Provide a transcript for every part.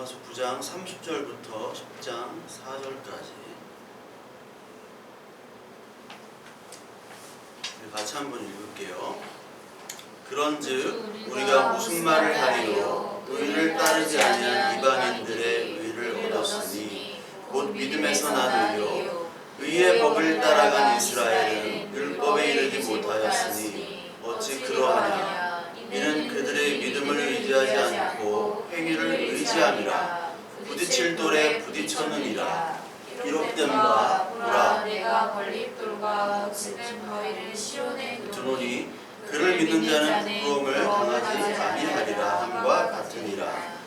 로마서 9장 30절부터 10장 4절까지 같이 한번 읽을게요. 그런즉 우리가 무슨 말을 하리요? 의를 따르지 아니한 이방인들의 의를 얻었으니 곧 믿음에서 난 의요. 의의 법을 따라간 이스라엘은 율법에 이르지 못하였으니 어찌 그러하냐? 이는 그들의 믿음을 의지하지 않고 행위를 의지함이라. 부딪힐 돌에 부딪혔느니라. 기록된 바 보라 내가 걸립돌과 흙스든 바위를 시온에 두노니 그를 믿는 자는 부끄러움을 당하지 아니하리라 함과 같으니라.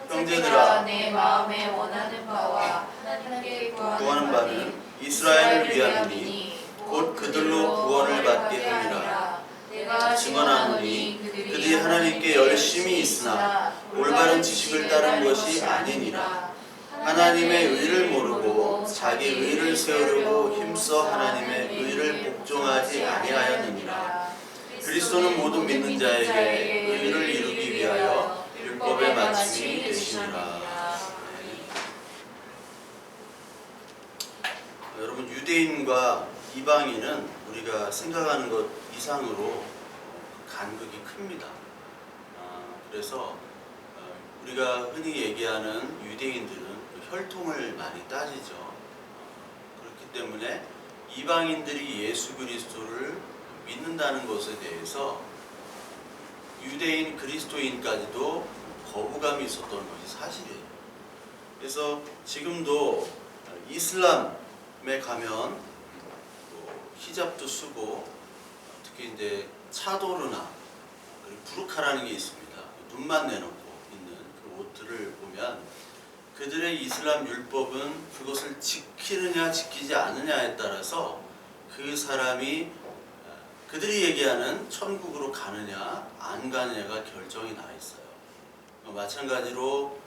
형제들아, 내 마음에 원하는 바와 하나님께 구하는 바는 이스라엘을 위함이니 곧 그들로 구원을 받게 함이라. 내가 증언하노니 그들이 하나님께 열심히 있으나 올바른 지식을 따른 것이 아니니라. 하나님의 의를 모르고 자기 의를 세우려고 힘써 하나님의 의를 복종하지 아니하였느니라. 그리스도는 모든 믿는 자에게 의를 이루기 위하여 율법의 마침이 되시니라. 여러분, 유대인과 이방인은 우리가 생각하는 것 이상으로 간극이 큽니다. 그래서 우리가 흔히 얘기하는 유대인들은 혈통을 많이 따지죠. 그렇기 때문에 이방인들이 예수 그리스도를 믿는다는 것에 대해서 유대인 그리스도인까지도 거부감이 있었던 것이 사실이에요. 그래서 지금도 이슬람에 가면 히잡도 쓰고 특히 이제 차도르나 그리고 부르카라는 게 있습니다. 눈만 내놓고 있는 그 옷들을 보면 그들의 이슬람 율법은 그것을 지키느냐 지키지 않느냐에 따라서 그 사람이 그들이 얘기하는 천국으로 가느냐 안 가느냐가 결정이 나 있어요. 마찬가지로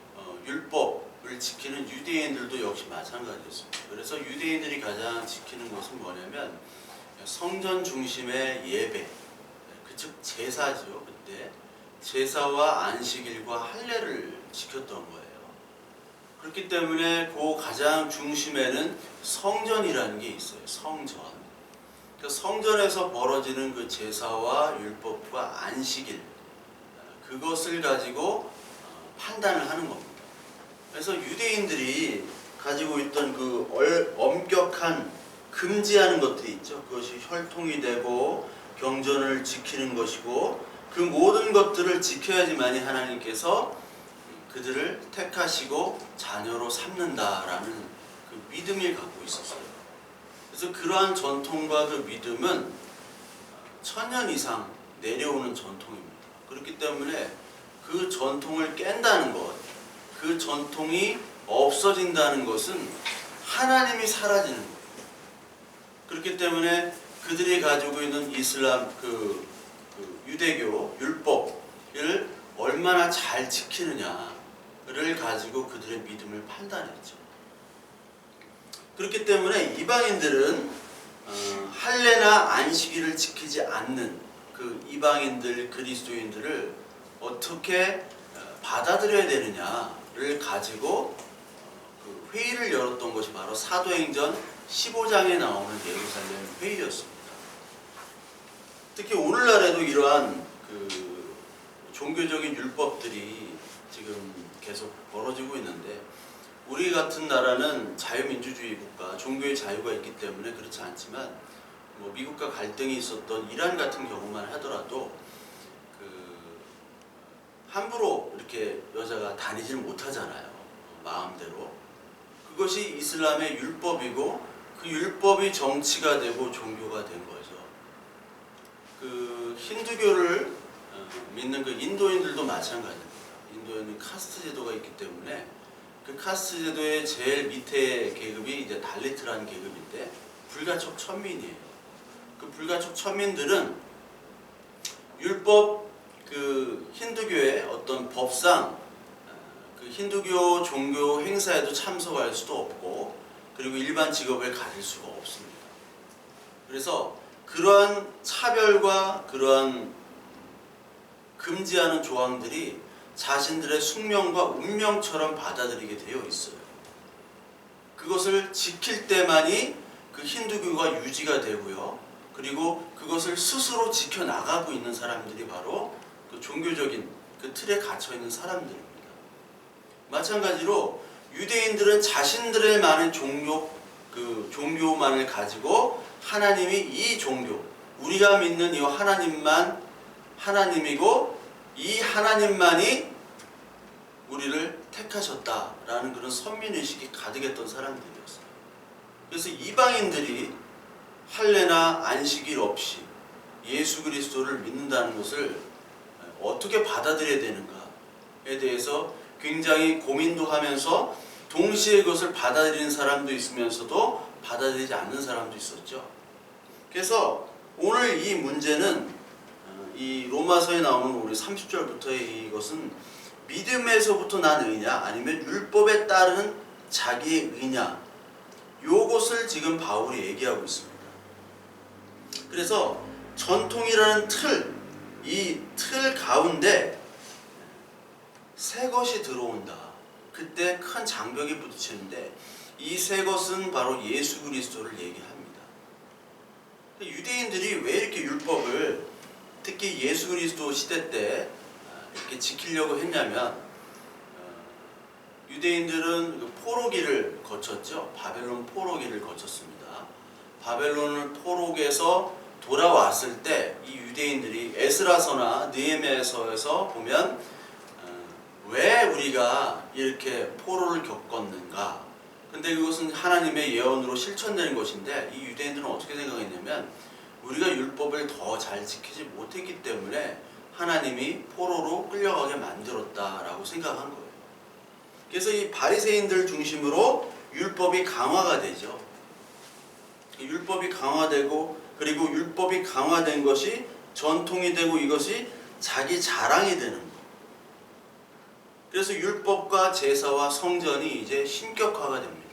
율법을 지키는 유대인들도 역시 마찬가지였습니다. 그래서 유대인들이 가장 지키는 것은 뭐냐면 성전 중심의 예배, 즉 제사죠. 그때 제사와 안식일과 할례를 지켰던 거예요. 그렇기 때문에 그 가장 중심에는 성전이라는 게 있어요. 성전. 그러니까 성전에서 벌어지는 그 제사와 율법과 안식일, 그것을 가지고 판단을 하는 겁니다. 그래서 유대인들이 가지고 있던 그 엄격한 금지하는 것들이 있죠. 그것이 혈통이 되고 경전을 지키는 것이고 그 모든 것들을 지켜야지만이 하나님께서 그들을 택하시고 자녀로 삼는다라는 그 믿음을 갖고 있었어요. 그래서 그러한 전통과 그 믿음은 천년 이상 내려오는 전통입니다. 그렇기 때문에 그 전통을 깬다는 것, 그 전통이 없어진다는 것은 하나님이 사라지는 거예요. 그렇기 때문에 그들이 가지고 있는 이슬람 그 유대교 율법을 얼마나 잘 지키느냐를 가지고 그들의 믿음을 판단했죠. 그렇기 때문에 이방인들은 할례나 안식일을 지키지 않는 그 이방인들 그리스도인들을 어떻게 받아들여야 되느냐를 가지고 그 회의를 열었던 것이 바로 사도행전 15장에 나오는 예루살렘 회의였습니다. 특히 오늘날에도 이러한 그 종교적인 율법들이 지금 계속 벌어지고 있는데 우리 같은 나라는 자유민주주의 국가, 종교의 자유가 있기 때문에 그렇지 않지만 뭐 미국과 갈등이 있었던 이란 같은 경우만 하더라도 그 함부로 이렇게 여자가 다니지를 못하잖아요. 마음대로. 그것이 이슬람의 율법이고 그 율법이 정치가 되고 종교가 된 거죠. 그 힌두교를 믿는 그 인도인들도 마찬가지입니다. 인도에는 카스트 제도가 있기 때문에 그 카스트 제도의 제일 밑에 계급이 이제 달리트라는 계급인데 불가촉 천민이에요. 그 불가촉 천민들은 율법 그 힌두교의 어떤 법상 그 힌두교 종교 행사에도 참석할 수도 없고 그리고 일반 직업을 가질 수가 없습니다. 그래서 그러한 차별과 그러한 금지하는 조항들이 자신들의 숙명과 운명처럼 받아들이게 되어 있어요. 그것을 지킬 때만이 그 힌두교가 유지가 되고요. 그리고 그것을 스스로 지켜나가고 있는 사람들이 바로 그 종교적인 그 틀에 갇혀있는 사람들입니다. 마찬가지로 유대인들은 자신들의 많은 종교만을 가지고 하나님이 이 종교, 우리가 믿는 이 하나님만 하나님이고 이 하나님만이 우리를 택하셨다라는 그런 선민의식이 가득했던 사람들이었어요. 그래서 이방인들이 할례나 안식일 없이 예수 그리스도를 믿는다는 것을 어떻게 받아들여야 되는가에 대해서 굉장히 고민도 하면서 동시에 그것을 받아들이는 사람도 있으면서도 받아들이지 않는 사람도 있었죠. 그래서 오늘 이 문제는 이 로마서에 나오는 우리 30절부터의 이것은 믿음에서부터 난 의냐 아니면 율법에 따르는 자기의 의냐, 요것을 지금 바울이 얘기하고 있습니다. 그래서 전통이라는 틀, 이 틀 가운데 새 것이 들어온다. 그때 큰 장벽이 부딪히는데 이 새 것은 바로 예수 그리스도를 얘기합니다. 유대인들이 왜 이렇게 율법을 특히 예수 그리스도 시대 때 이렇게 지키려고 했냐면 유대인들은 포로기를 거쳤죠. 바벨론 포로기를 거쳤습니다. 바벨론 포로기에서 돌아왔을 때 이 유대인들이 에스라서나 느헤미야서에서 보면 왜 우리가 이렇게 포로를 겪었는가. 근데 그것은 하나님의 예언으로 실천되는 것인데 이 유대인들은 어떻게 생각했냐면 우리가 율법을 더 잘 지키지 못했기 때문에 하나님이 포로로 끌려가게 만들었다라고 생각한 거예요. 그래서 이 바리새인들 중심으로 율법이 강화가 되죠. 율법이 강화되고 그리고 율법이 강화된 것이 전통이 되고 이것이 자기 자랑이 되는 거예요. 그래서 율법과 제사와 성전이 이제 신격화가 됩니다.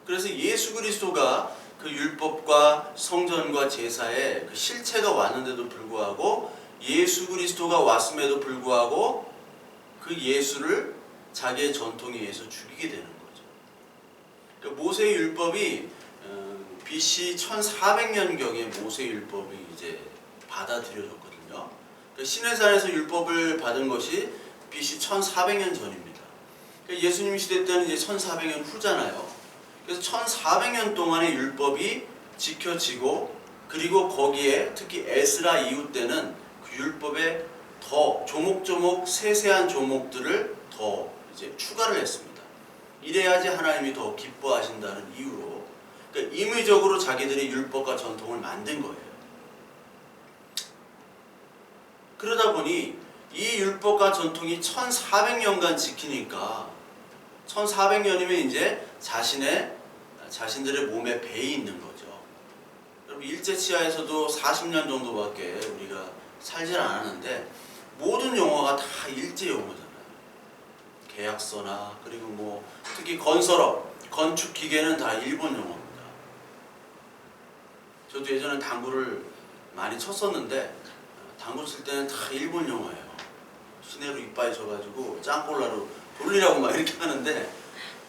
그래서 예수 그리스도가 그 율법과 성전과 제사의 그 실체가 왔는데도 불구하고 예수 그리스도가 왔음에도 불구하고 그 예수를 자기의 전통에 의해서 죽이게 되는 거죠. 그러니까 모세의 율법이 BC 1400년경에 모세의 율법이 이제 받아들여졌거든요. 그러니까 시내산에서 율법을 받은 것이 BC 1400년 전입니다. 그러니까 예수님 시대 때는 이제 1400년 후잖아요. 그래서 1400년 동안의 율법이 지켜지고 그리고 거기에 특히 에스라 이후 때는 그 율법에 더 조목조목 세세한 조목들을 더 이제 추가를 했습니다. 이래야지 하나님이 더 기뻐하신다는 이유로 그러니까 임의적으로 자기들이 율법과 전통을 만든 거예요. 그러다 보니 이 율법과 전통이 1400년간 지키니까 1400년이면 이제 자신들의 몸에 배에 있는 거죠. 여러분 일제치하에서도 40년 정도밖에 우리가 살질 않았는데 모든 용어가 다 일제 용어잖아요. 계약서나 그리고 뭐 특히 건설업, 건축 기계는 다 일본 용어입니다. 저도 예전에 당구를 많이 쳤었는데 당구 칠 때는 다 일본 용어예요. 시내로 이빠이 져가지고 짱꼴라로 돌리라고 막 이렇게 하는데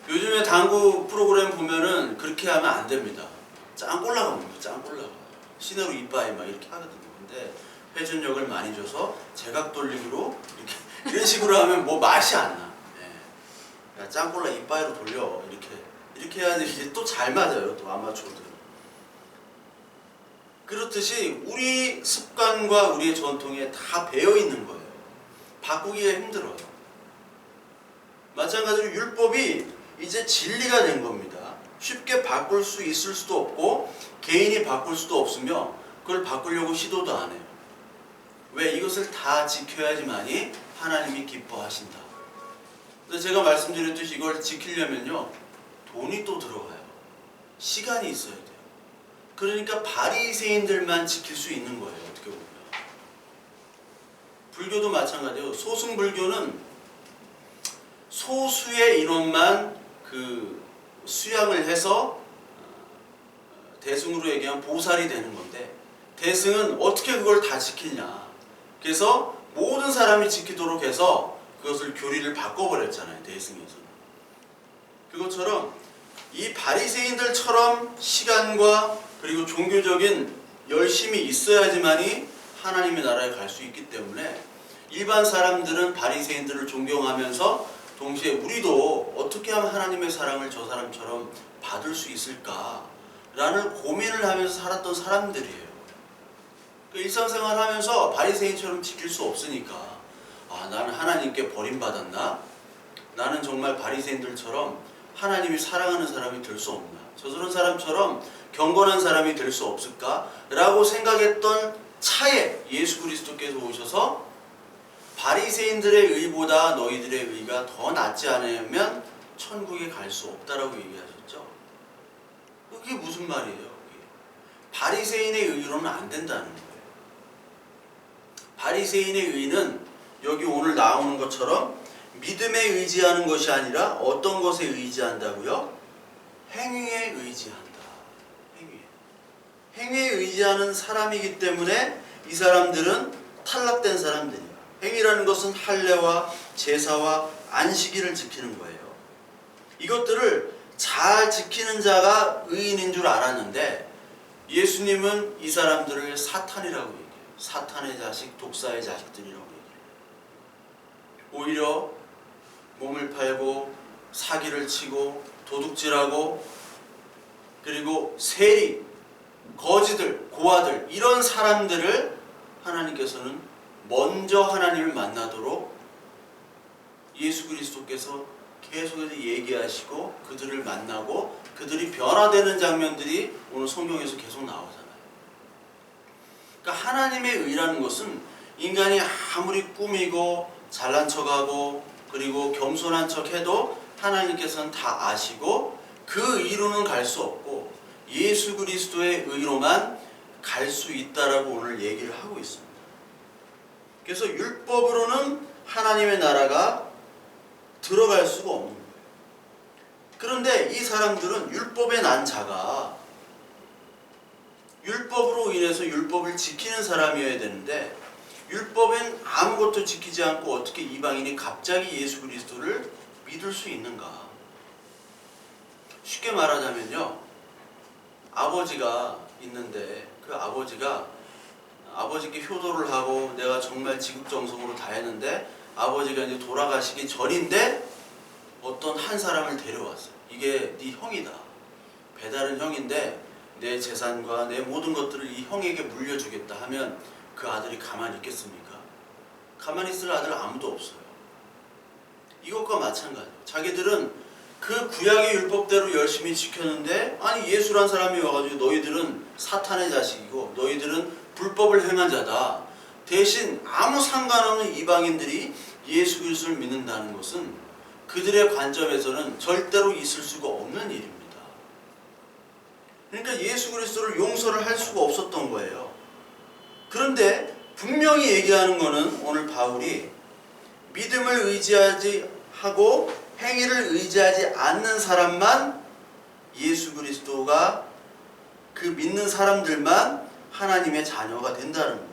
요즘에 당구 프로그램 보면은 그렇게 하면 안 됩니다. 짱꼴라가 뭡니까? 짱꼴라가 시내로 이빠이 막 이렇게 하거든요. 근데 회전력을 많이 줘서 제각 돌리기로 이렇게 이런 식으로 하면 뭐 맛이 안 나. 야, 짱꼴라 이빠이로 돌려 이렇게 해야지 이게 또 잘 맞아요. 또 아마추어들. 그렇듯이 우리 습관과 우리의 전통에 다 배어 있는 거예요. 바꾸기가 힘들어요. 마찬가지로 율법이 이제 진리가 된 겁니다. 쉽게 바꿀 수 있을 수도 없고 개인이 바꿀 수도 없으며 그걸 바꾸려고 시도도 안 해요. 왜? 이것을 다 지켜야지만이 하나님이 기뻐하신다. 그래서 제가 말씀드렸듯이 이걸 지키려면요 돈이 또 들어가요. 시간이 있어야 돼요. 그러니까 바리새인들만 지킬 수 있는 거예요. 어떻게 보면 불교도 마찬가지예요. 소승불교는 소수의 인원만 그 수양을 해서 대승으로 얘기하면 보살이 되는 건데 대승은 어떻게 그걸 다 지키냐. 그래서 모든 사람이 지키도록 해서 그것을 교리를 바꿔버렸잖아요. 대승에서는. 그것처럼 이 바리새인들처럼 시간과 그리고 종교적인 열심이 있어야지만이 하나님의 나라에 갈 수 있기 때문에 일반 사람들은 바리새인들을 존경하면서 동시에 우리도 어떻게 하면 하나님의 사랑을 저 사람처럼 받을 수 있을까라는 고민을 하면서 살았던 사람들이에요. 일상생활 하면서 바리새인처럼 지킬 수 없으니까 나는 하나님께 버림받았나? 나는 정말 바리새인들처럼 하나님이 사랑하는 사람이 될 수 없나? 저런 사람처럼 경건한 사람이 될 수 없을까? 라고 생각했던 차에 예수 그리스도께서 오셔서 바리새인들의 의보다 너희들의 의가 더 낫지 않으면 천국에 갈 수 없다라고 얘기하셨죠. 그게 무슨 말이에요? 바리새인의 의로는 안 된다는 거예요. 바리새인의 의는 여기 오늘 나오는 것처럼 믿음에 의지하는 것이 아니라 어떤 것에 의지한다고요? 행위에 의지한다. 행위에 의지하는 사람이기 때문에 이 사람들은 탈락된 사람들이에요. 행위라는 것은 할례와 제사와 안식일을 지키는 거예요. 이것들을 잘 지키는 자가 의인인 줄 알았는데 예수님은 이 사람들을 사탄이라고 얘기해요. 사탄의 자식, 독사의 자식들이라고 얘기해요. 오히려 몸을 팔고 사기를 치고 도둑질하고 그리고 세리, 거지들, 고아들 이런 사람들을 하나님께서는 먼저 하나님을 만나도록 예수 그리스도께서 계속해서 얘기하시고 그들을 만나고 그들이 변화되는 장면들이 오늘 성경에서 계속 나오잖아요. 그러니까 하나님의 의라는 것은 인간이 아무리 꾸미고 잘난 척하고 그리고 겸손한 척해도 하나님께서는 다 아시고 그 의로는 갈 수 없고 예수 그리스도의 의로만 갈 수 있다라고 오늘 얘기를 하고 있습니다. 그래서 율법으로는 하나님의 나라가 들어갈 수가 없는 거예요. 그런데 이 사람들은 율법에 난 자가 율법으로 인해서 율법을 지키는 사람이어야 되는데 율법엔 아무것도 지키지 않고 어떻게 이방인이 갑자기 예수 그리스도를 믿을 수 있는가? 쉽게 말하자면요, 아버지가 있는데 그 아버지께 효도를 하고 내가 정말 지극정성으로 다 했는데 아버지가 이제 돌아가시기 전인데 어떤 한 사람을 데려왔어요. 이게 네 형이다. 배다른 형인데 내 재산과 내 모든 것들을 이 형에게 물려주겠다 하면 그 아들이 가만히 있겠습니까? 가만히 있을 아들 아무도 없어요. 이것과 마찬가지예요. 자기들은 그 구약의 율법대로 열심히 지켰는데 아니 예수란 사람이 와가지고 너희들은 사탄의 자식이고 너희들은 불법을 행한 자다. 대신 아무 상관없는 이방인들이 예수 그리스도를 믿는다는 것은 그들의 관점에서는 절대로 있을 수가 없는 일입니다. 그러니까 예수 그리스도를 용서를 할 수가 없었던 거예요. 그런데 분명히 얘기하는 것은 오늘 바울이 믿음을 의지하지 하고 행위를 의지하지 않는 사람만 예수 그리스도가 그 믿는 사람들만 하나님의 자녀가 된다는 거예요.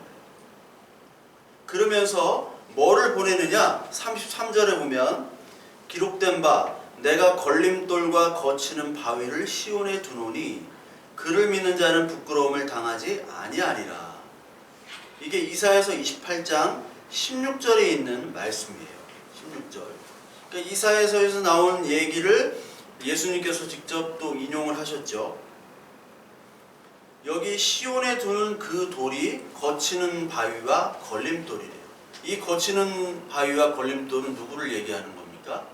그러면서 뭐를 보내느냐? 33절에 보면 기록된 바 내가 걸림돌과 거치는 바위를 시온에 두노니 그를 믿는 자는 부끄러움을 당하지 아니하리라. 이게 이사야서 28장 16절에 있는 말씀이에요. 16절. 그러니까 이사야서에서 나온 얘기를 예수님께서 직접 또 인용을 하셨죠. 여기 시온에 두는 그 돌이 거치는 바위와 걸림돌이래요. 이 거치는 바위와 걸림돌은 누구를 얘기하는 겁니까?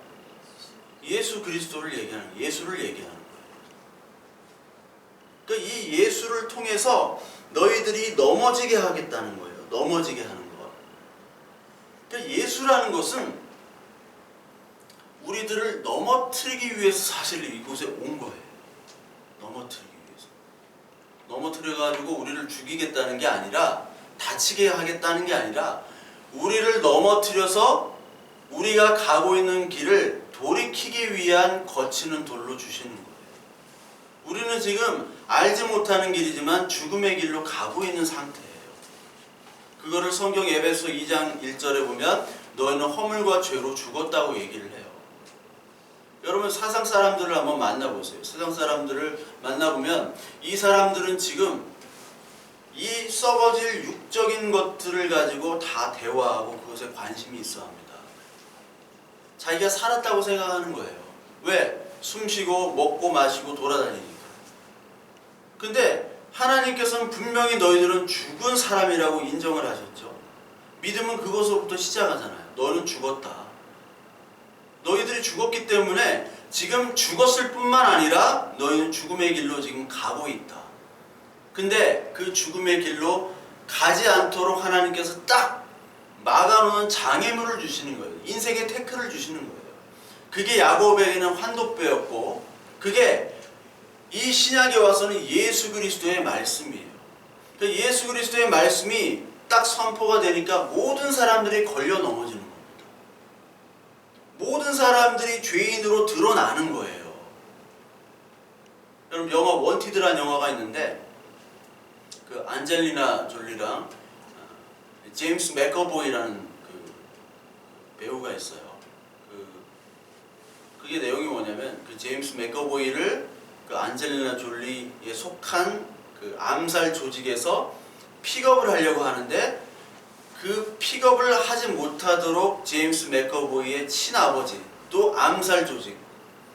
예수 그리스도를 얘기하는 거예요. 예수를 얘기하는 거예요. 그러니까 이 예수를 통해서 너희들이 넘어지게 하겠다는 거예요. 넘어지게 하는 것. 그러니까 예수라는 것은 우리들을 넘어뜨리기 위해서 사실 이곳에 온 거예요. 넘어뜨리기 위해서. 넘어뜨려가지고 우리를 죽이겠다는 게 아니라 다치게 하겠다는 게 아니라 우리를 넘어뜨려서 우리가 가고 있는 길을 돌이키기 위한 거치는 돌로 주시는 거예요. 우리는 지금 알지 못하는 길이지만 죽음의 길로 가고 있는 상태예요. 그거를 성경 에베소 2장 1절에 보면 너희는 허물과 죄로 죽었다고 얘기를 해요. 여러분 세상 사람들을 한번 만나보세요. 세상 사람들을 만나보면 이 사람들은 지금 이 썩어질 육적인 것들을 가지고 다 대화하고 그것에 관심이 있어 합니다. 자기가 살았다고 생각하는 거예요. 왜? 숨쉬고 먹고 마시고 돌아다니니까. 근데 하나님께서는 분명히 너희들은 죽은 사람이라고 인정을 하셨죠. 믿음은 그것으로부터 시작하잖아요. 너는 죽었다. 너희들이 죽었기 때문에 지금 죽었을 뿐만 아니라 너희는 죽음의 길로 지금 가고 있다. 근데 그 죽음의 길로 가지 않도록 하나님께서 딱 막아놓은 장애물을 주시는 거예요. 인생의 태클을 주시는 거예요. 그게 야곱에게는 환도뼈였고 그게 이 신약에 와서는 예수 그리스도의 말씀이에요. 예수 그리스도의 말씀이 딱 선포가 되니까 모든 사람들이 걸려 넘어지는 겁니다. 모든 사람들이 죄인으로 드러나는 거예요. 여러분 영화 원티드라는 영화가 있는데 그 안젤리나 졸리랑 제임스 맥어보이라는 그 배우가 있어요. 그게 내용이 뭐냐면 그 제임스 맥어보이를 그 안젤리나 졸리에 속한 그 암살 조직에서 픽업을 하려고 하는데 그 픽업을 하지 못하도록 제임스 맥어보이의 친아버지 또 암살 조직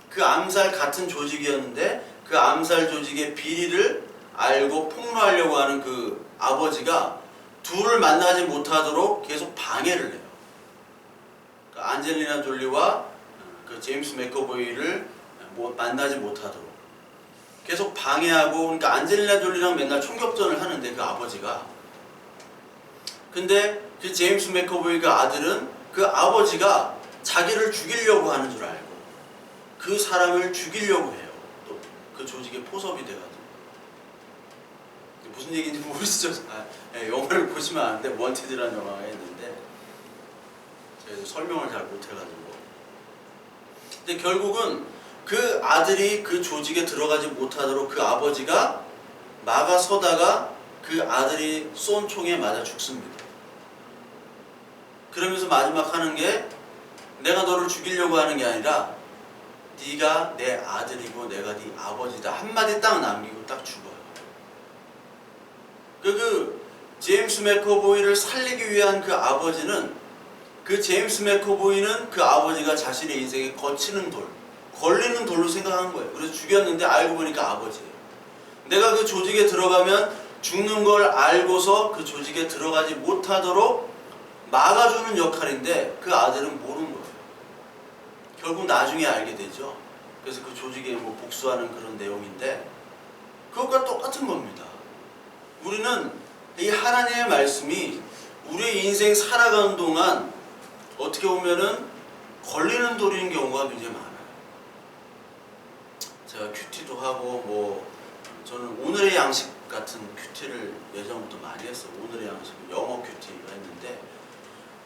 그 암살 같은 조직이었는데 그 암살 조직의 비리를 알고 폭로하려고 하는 그 아버지가 둘을 만나지 못하도록 계속 방해를 해요. 그 안젤리나 졸리와 그 제임스 맥어보이를 만나지 못하도록 계속 방해하고 그러니까 안젤리나 졸리랑 맨날 총격전을 하는데 그 아버지가 근데 그 제임스 맥어보이가 아들은 그 아버지가 자기를 죽이려고 하는 줄 알고 그 사람을 죽이려고 해요. 또 그 조직에 포섭이 돼가지고 무슨 얘기인지 모르시죠? 영화를 보시면 아는데 원티드라는 영화가 있는데 제가 설명을 잘 못해가지고 근데 결국은 그 아들이 그 조직에 들어가지 못하도록 그 아버지가 막아서다가 그 아들이 쏜 총에 맞아 죽습니다. 그러면서 마지막 하는 게 내가 너를 죽이려고 하는 게 아니라 네가 내 아들이고 내가 네 아버지다 한마디 딱 남기고 딱 죽어요. 그 제임스 맥어보이를 살리기 위한 그 아버지는 그 제임스 맥어보이는 그 아버지가 자신의 인생에 거치는 돌 걸리는 돌로 생각한 거예요. 그래서 죽였는데 알고 보니까 아버지예요. 내가 그 조직에 들어가면 죽는 걸 알고서 그 조직에 들어가지 못하도록 막아주는 역할인데 그 아들은 모르는 거예요. 결국 나중에 알게 되죠. 그래서 그 조직에 뭐 복수하는 그런 내용인데 그것과 똑같은 겁니다. 우리는 이 하나님의 말씀이 우리의 인생 살아가는 동안 어떻게 보면은 걸리는 돌인 경우가 굉장히 많아요. 제가 큐티도 하고 뭐 저는 오늘의 양식 같은 큐티를 예전부터 많이 했어요. 오늘의 양식 영어 큐티가 했는데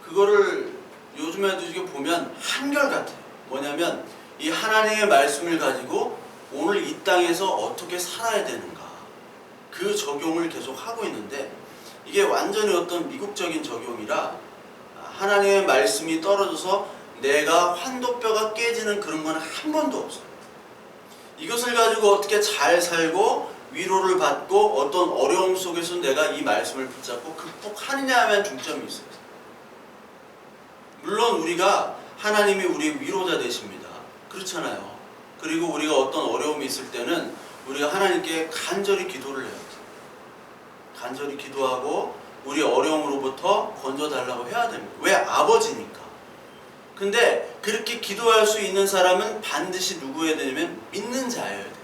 그거를 요즘에도 이게 보면 한결같아요. 뭐냐면 이 하나님의 말씀을 가지고 오늘 이 땅에서 어떻게 살아야 되는가 그 적용을 계속 하고 있는데 이게 완전히 어떤 미국적인 적용이라 하나님의 말씀이 떨어져서 내가 환도뼈가 깨지는 그런 건 한 번도 없어요. 이것을 가지고 어떻게 잘 살고 위로를 받고 어떤 어려움 속에서 내가 이 말씀을 붙잡고 극복하느냐 하면 중점이 있어요. 물론 우리가 하나님이 우리의 위로자 되십니다. 그렇잖아요. 그리고 우리가 어떤 어려움이 있을 때는 우리가 하나님께 간절히 기도를 해요. 간절히 기도하고 우리 어려움으로부터 건져달라고 해야 됩니다. 왜? 아버지니까. 근데 그렇게 기도할 수 있는 사람은 반드시 누구여야 되냐면 믿는 자여야 돼요.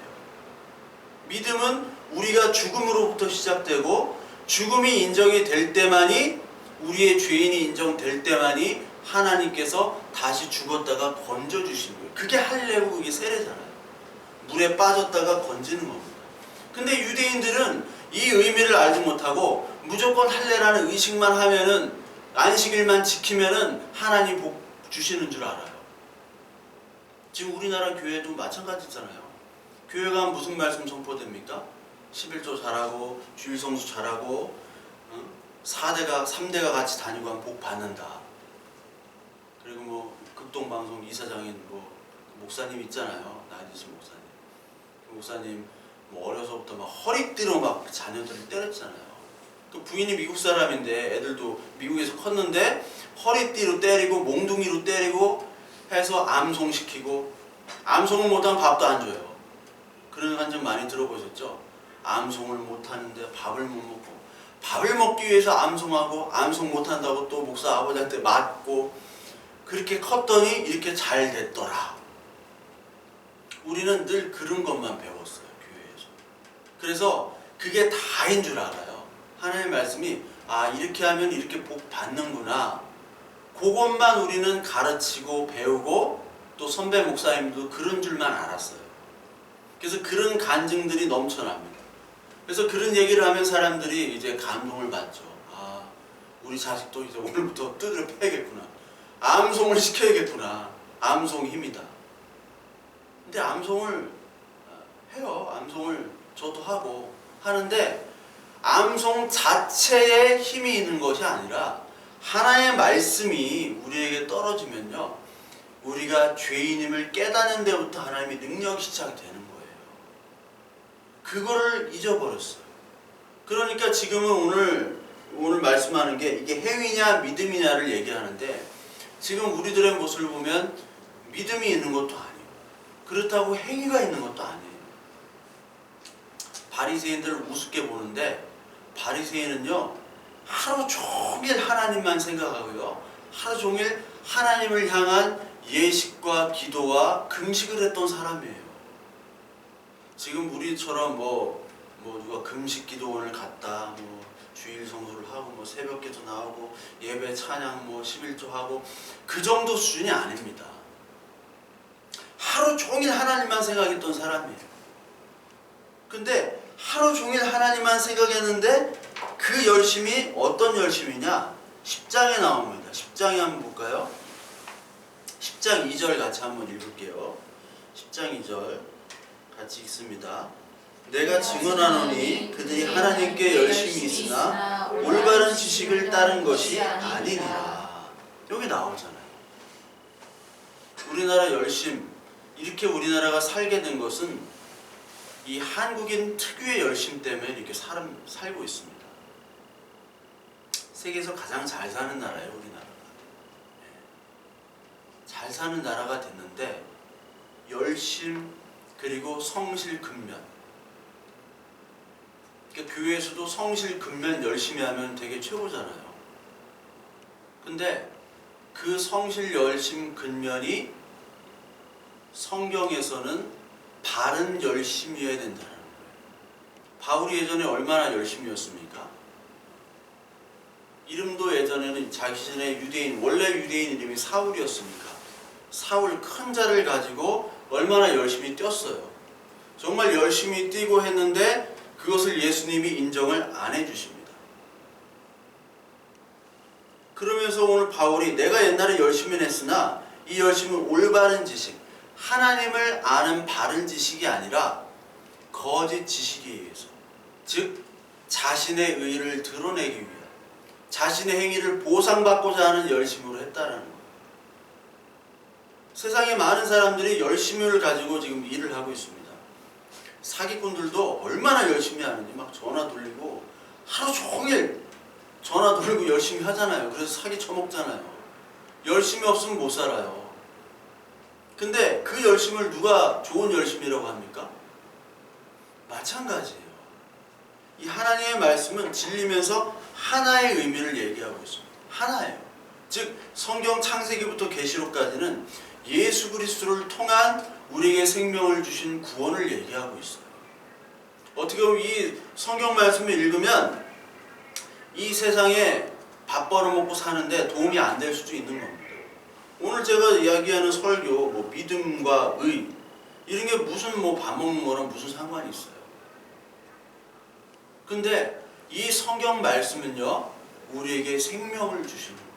믿음은 우리가 죽음으로부터 시작되고 죽음이 인정이 될 때만이 우리의 죄인이 인정될 때만이 하나님께서 다시 죽었다가 건져주시는 거예요. 그게 할례고 그게 세례잖아요. 물에 빠졌다가 건지는 겁니다. 근데 유대인들은 이 의미를 알지 못하고 무조건 할례라는 의식만 하면은 안식일만 지키면은 하나님 복 주시는 줄 알아요. 지금 우리나라 교회도 마찬가지잖아요. 교회가 무슨 말씀 선포됩니까? 11조 잘하고 주일 성수 잘하고 3대가 같이 다니고 하면 복 받는다. 극동방송 이사장인 목사님 있잖아요. 나이 드신 목사님. 그 목사님 어려서부터 막 허리띠로 막 자녀들을 때렸잖아요. 또 부인이 미국 사람인데 애들도 미국에서 컸는데 허리띠로 때리고 몽둥이로 때리고 해서 암송시키고, 암송을 못하면 밥도 안 줘요. 그런 환경 많이 들어보셨죠? 암송을 못하는데 밥을 못 먹고, 밥을 먹기 위해서 암송하고, 암송 못한다고 또 목사 아버지한테 맞고, 그렇게 컸더니 이렇게 잘 됐더라. 우리는 늘 그런 것만 배웠어요, 교회에서. 그래서 그게 다인 줄 알아요. 하나님의 말씀이 이렇게 하면 이렇게 복 받는구나. 그것만 우리는 가르치고 배우고, 또 선배 목사님도 그런 줄만 알았어요. 그래서 그런 간증들이 넘쳐납니다. 그래서 그런 얘기를 하면 사람들이 이제 감동을 받죠. 우리 자식도 이제 오늘부터 뜯을 패야겠구나. 암송을 시켜야겠구나. 암송 힘이다. 근데 암송을 해요. 암송을 저도 하고 하는데, 암송 자체에 힘이 있는 것이 아니라 하나의 말씀이 우리에게 떨어지면요, 우리가 죄인임을 깨닫는 데부터 하나님의 능력이 시작이 되는 거예요. 그거를 잊어버렸어요. 그러니까 지금은 오늘 말씀하는 게 이게 행위냐 믿음이냐를 얘기하는데, 지금 우리들의 모습을 보면 믿음이 있는 것도 아니에요. 그렇다고 행위가 있는 것도 아니에요. 바리새인들을 우습게 보는데, 바리새인은요 하루 종일 하나님만 생각하고요, 하루 종일 하나님을 향한 예식과 기도와 금식을 했던 사람이에요. 지금 우리처럼 누가 금식 기도원을 갔다, 주일 성수를 하고, 새벽기도 나오고, 예배 찬양 11조 하고, 그 정도 수준이 아닙니다. 하루 종일 하나님만 생각했던 사람이에요. 근데 하루 종일 하나님만 생각했는데 그 열심이 어떤 열심이냐? 10장에 나옵니다. 10장에 한번 볼까요? 10장 2절 같이 한번 읽을게요. 10장 2절 같이 읽습니다. 내가 증언하노니 그들이 하나님께 열심히 있으나 올바른 지식을 따른 것이 아니니라. 여기 나오잖아요. 우리나라 열심, 이렇게 우리나라가 살게 된 것은 이 한국인 특유의 열심 때문에 이렇게 살고 있습니다. 세계에서 가장 잘 사는 나라예요, 우리나라가. 잘 사는 나라가 됐는데, 열심 그리고 성실 근면. 그러니까 교회에서도 성실 근면 열심히 하면 되게 최고잖아요. 근데 그 성실 열심 근면이 성경에서는 바른 열심이어야 된다는 거예요. 바울이 예전에 얼마나 열심이었습니까? 이름도 예전에는 자기 전에 유대인, 원래 유대인 이름이 사울이었으니까 사울 큰 자를 가지고 얼마나 열심히 뛰었어요. 정말 열심히 뛰고 했는데 그것을 예수님이 인정을 안 해주십니다. 그러면서 오늘 바울이 내가 옛날에 열심히 했으나 이 열심은 올바른 지식, 하나님을 아는 바른 지식이 아니라 거짓 지식에 의해서, 즉 자신의 의를 드러내기 위한, 자신의 행위를 보상받고자 하는 열심으로 했다라는 거예요. 세상에 많은 사람들이 열심을 가지고 지금 일을 하고 있습니다. 사기꾼들도 얼마나 열심히 하는지 막 전화 돌리고 하루 종일 전화 돌리고 열심히 하잖아요. 그래서 사기 쳐먹잖아요. 열심이 없으면 못 살아요. 근데 그 열심을 누가 좋은 열심이라고 합니까? 마찬가지예요. 이 하나님의 말씀은 진리면서 하나의 의미를 얘기하고 있습니다. 하나예요. 즉 성경 창세기부터 계시록까지는 예수 그리스도를 통한 우리에게 생명을 주신 구원을 얘기하고 있어요. 어떻게 보면 이 성경 말씀을 읽으면 이 세상에 밥 벌어먹고 사는데 도움이 안 될 수도 있는 겁니다. 오늘 제가 이야기하는 설교, 믿음과 의, 이런 게 무슨 밥 먹는 거랑 무슨 상관이 있어요. 근데 이 성경 말씀은요, 우리에게 생명을 주시는 거예요.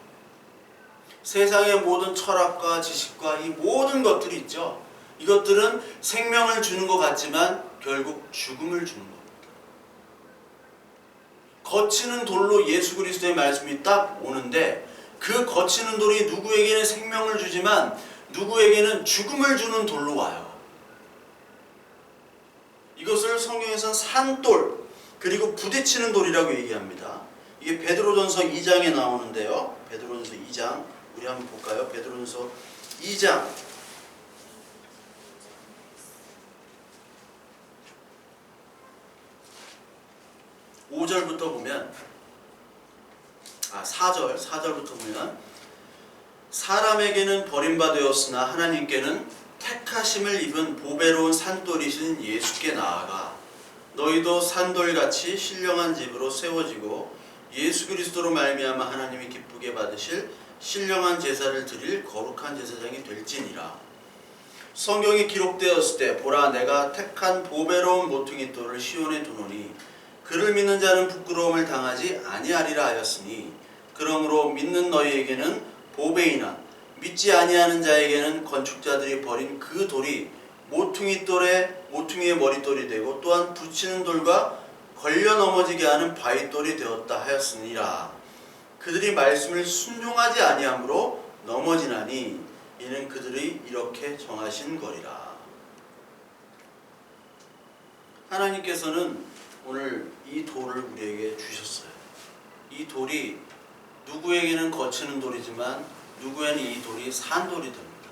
세상의 모든 철학과 지식과 이 모든 것들이 있죠. 이것들은 생명을 주는 것 같지만 결국 죽음을 주는 겁니다. 거치는 돌로 예수 그리스도의 말씀이 딱 오는데 그 거치는 돌이 누구에게는 생명을 주지만 누구에게는 죽음을 주는 돌로 와요. 이것을 성경에서는 산돌 그리고 부딪히는 돌이라고 얘기합니다. 이게 베드로전서 2장에 나오는데요. 베드로전서 2장 우리 한번 볼까요? 베드로전서 2장 5절부터 보면 4절부터 보면 사람에게는 버림받았으나 하나님께는 택하심을 입은 보배로운 산돌이신 예수께 나아가 너희도 산돌같이 신령한 집으로 세워지고 예수 그리스도로 말미암아 하나님이 기쁘게 받으실 신령한 제사를 드릴 거룩한 제사장이 될지니라. 성경이 기록되었을 때 보라 내가 택한 보배로운 모퉁이 돌을 시온에 두노니 그를 믿는 자는 부끄러움을 당하지 아니하리라 하였으니 그러므로 믿는 너희에게는 보배이나 믿지 아니하는 자에게는 건축자들이 버린 그 돌이 모퉁이의 머릿돌이 되고 또한 붙이는 돌과 걸려 넘어지게 하는 바위돌이 되었다 하였으니라. 그들이 말씀을 순종하지 아니하므로 넘어지나니 이는 그들이 이렇게 정하신 거리라. 하나님께서는 오늘 이 돌을 우리에게 주셨어요. 이 돌이 누구에게는 거치는 돌이지만 누구에는 이 돌이 산돌이 됩니다.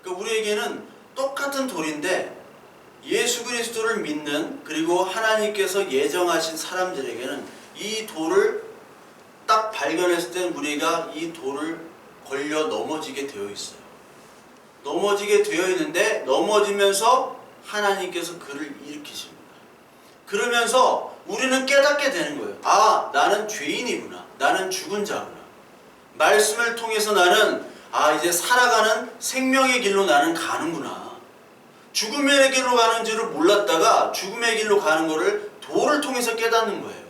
그러니까 우리에게는 똑같은 돌인데 예수 그리스도를 믿는 그리고 하나님께서 예정하신 사람들에게는 이 돌을 딱 발견했을 때 우리가 이 돌을 걸려 넘어지게 되어 있어요. 넘어지게 되어 있는데 넘어지면서 하나님께서 그를 일으키십니다. 그러면서 우리는 깨닫게 되는 거예요. 아, 나는 죄인이구나. 나는 죽은 자구나. 말씀을 통해서 나는 이제 살아가는 생명의 길로 나는 가는구나. 죽음의 길로 가는 줄을 몰랐다가 죽음의 길로 가는 거를 돌을 통해서 깨닫는 거예요.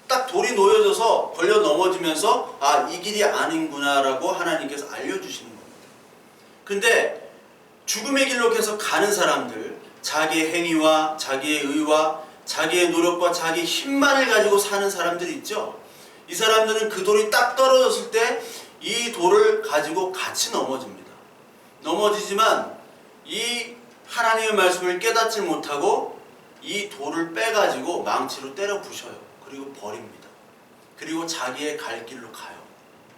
딱 돌이 놓여져서 걸려 넘어지면서 이 길이 아닌구나라고 하나님께서 알려주시는 겁니다. 근데 죽음의 길로 계속 가는 사람들, 자기의 행위와 자기의 의와 자기의 노력과 자기 힘만을 가지고 사는 사람들이 있죠. 이 사람들은 그 돌이 딱 떨어졌을 때 이 돌을 가지고 같이 넘어집니다. 넘어지지만 이 하나님의 말씀을 깨닫지 못하고 이 돌을 빼가지고 망치로 때려 부셔요. 그리고 버립니다. 그리고 자기의 갈 길로 가요.